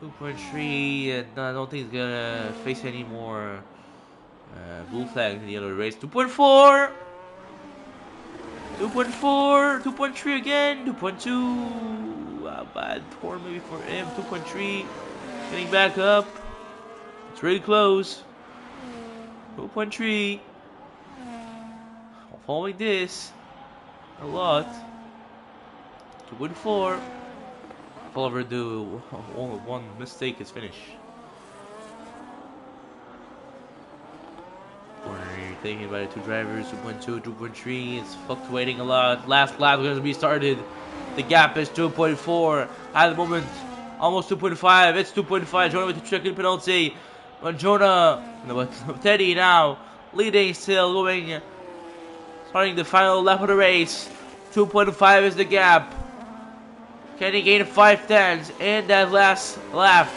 2.3, and I don't think he's gonna face any more blue flags in the other race. 2.4. 2.4, 2.3 again, 2.2. Bad poor maybe for him. 2.3, getting back up. It's really close. 2.3. Following this a lot. 2.4. If Oliver do one mistake, it's finished. Thinking about the two drivers, 2.2, 2.3, it's fluctuating a lot. Last lap is going to be started. The gap is 2.4 at the moment, almost 2.5. It's 2.5. Jonah with the second penalty. But Teddy now leading, still going, starting the final lap of the race. 2.5 is the gap. Can he gain 5 tenths in that last lap?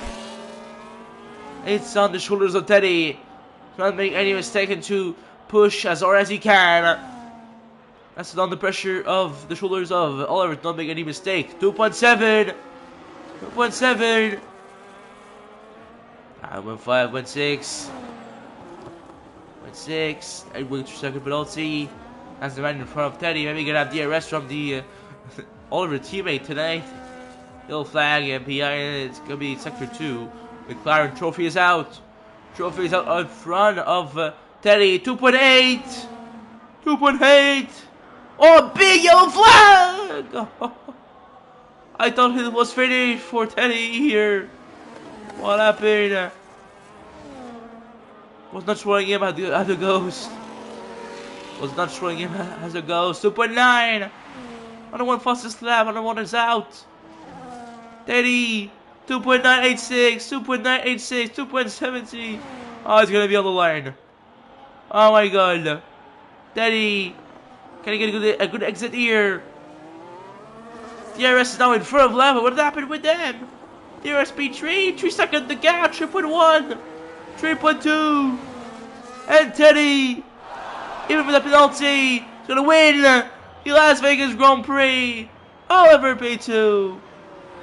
It's on the shoulders of Teddy. Not make any mistake and to push as hard as he can. That's on the pressure of the shoulders of Oliver. Don't make any mistake. 2.7. 2.7. 1.5, 1.6. 1.6. And with second penalty. That's the man in front of Teddy. Maybe gonna have DRS from the Oliver teammate tonight. Yellow flag and PI. It's gonna be sector 2. McLaren trophy is out. Trophy is out in front of Teddy. 2.8. 2.8. Oh, big yellow flag! I thought it was finished for Teddy here. What happened? Was not showing him as a ghost. Was not showing him as a ghost. 2.9. Another one fastest lap. Another one is out. Teddy. 2.986, 2.986, 2.70. Oh, it's gonna be on the line. Oh my god. Teddy. Can he get a good exit here? DRS is now in front of Lava. What happened with them? DRS P3, 3 seconds the gap, 3.1, 3.2. And Teddy, even with the penalty, is gonna win the Las Vegas Grand Prix. Oliver P2.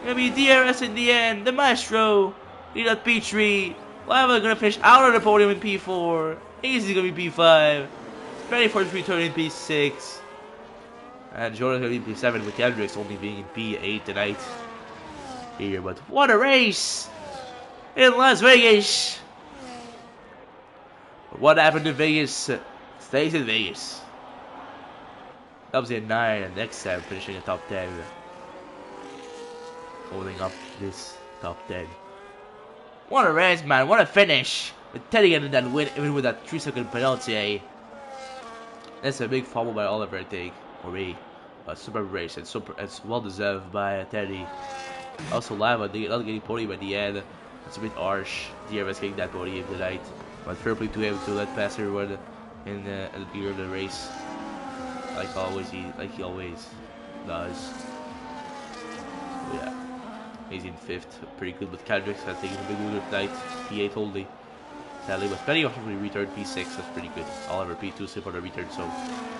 Gonna be DRS in the end. The Maestro. Lead at P3. Lava gonna finish out of the podium in P4. Easy gonna be P5. Ready for his return in P6. And Jordan's gonna be P7 with Kendricks only being in P8 tonight. Here, but what a race in Las Vegas. But what happened to Vegas stays in Vegas. That was in 9 and next time finishing in top 10. Holding up this top 10. What a race, man. What a finish. With Teddy getting that win, even with that 3-second penalty. That's a big fumble by Oliver, I think. For me. A super race. It's well deserved by Teddy. Also, Lava not getting podium at the end. It's a bit harsh. DRS getting that podium tonight. But fair play to him to let pass everyone in at the beginning of the race. Like he always does. Yeah. He's in 5th, pretty good with Kendricks. I think he's a big winner tonight. P8 only. Sadly, but Penny actually returned P6. That's pretty good. Oliver P2 still for the return, so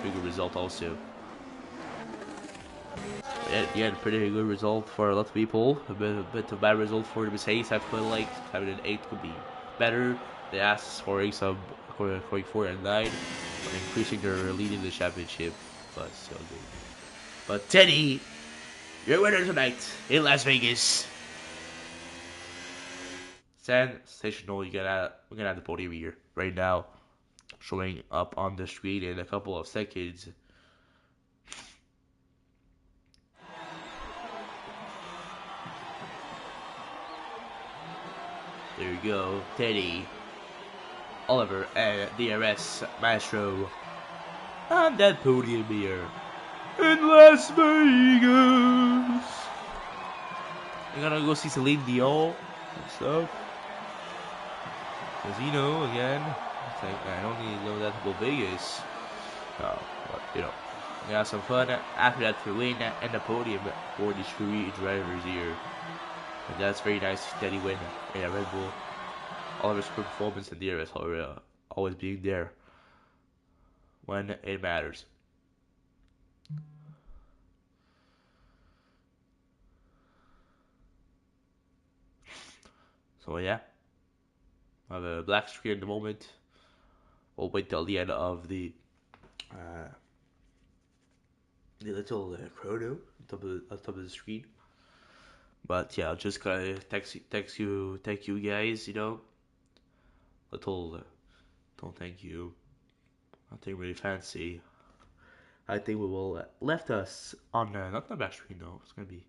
pretty good result also. Yeah, pretty good result for a lot of people. A bit of bad result for the Mercedes. I feel like 7 and 8 could be better. They asked scoring 4 and 9, but increasing their lead in the championship. But still good. But Teddy, your winner tonight in Las Vegas. Sensational. We're gonna have the podium here right now, showing up on the screen in a couple of seconds. There you go, Teddy, Oliver, and DRS Maestro on that podium here in Las Vegas. We're gonna go see Celine Dion and stuff. Casino again. It's like, I don't really know that about Vegas. No, but you know, we have some fun after that to win and the podium for these 3 drivers here. And that's very nice that he win in a Red Bull. All of his performance in the air is always being there when it matters. So yeah, I have a black screen at the moment. We'll wait till the end of uh, the little chrono on top of the screen. But yeah, I'll just gotta thank you guys. Little, don't thank you. Nothing really fancy. I think we will left us on not the back screen though. It's gonna be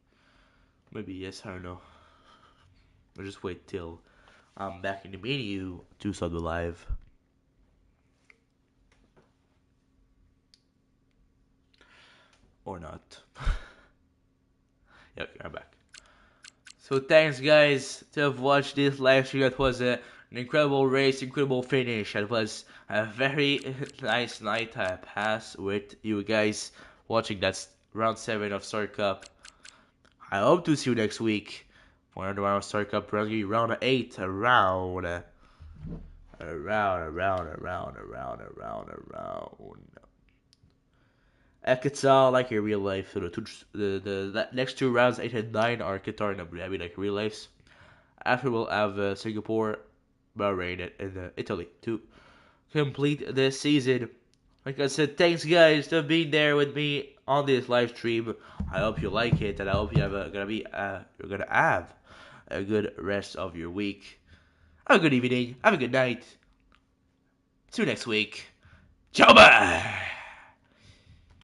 maybe yes, I don't know. We'll just wait till I'm back in the menu to start the live. Or not. Yeah, okay, I'm back. So thanks guys to have watched this live stream. That was an incredible race, incredible finish. It was a very nice night pass with you guys watching that round 7 of Star Cup. I hope to see you next week for another round of Star Cup, round 8, around. Qatar like in real life. So the next 2 rounds, 8 and 9, are Qatar and Abu Dhabi like real lives. After we'll have Singapore, Bahrain, and Italy to complete this season. Like I said, thanks guys for being there with me on this live stream. I hope you like it, and I hope you have you're gonna have a good rest of your week. Have a good evening. Have a good night. See you next week. Ciao, bye.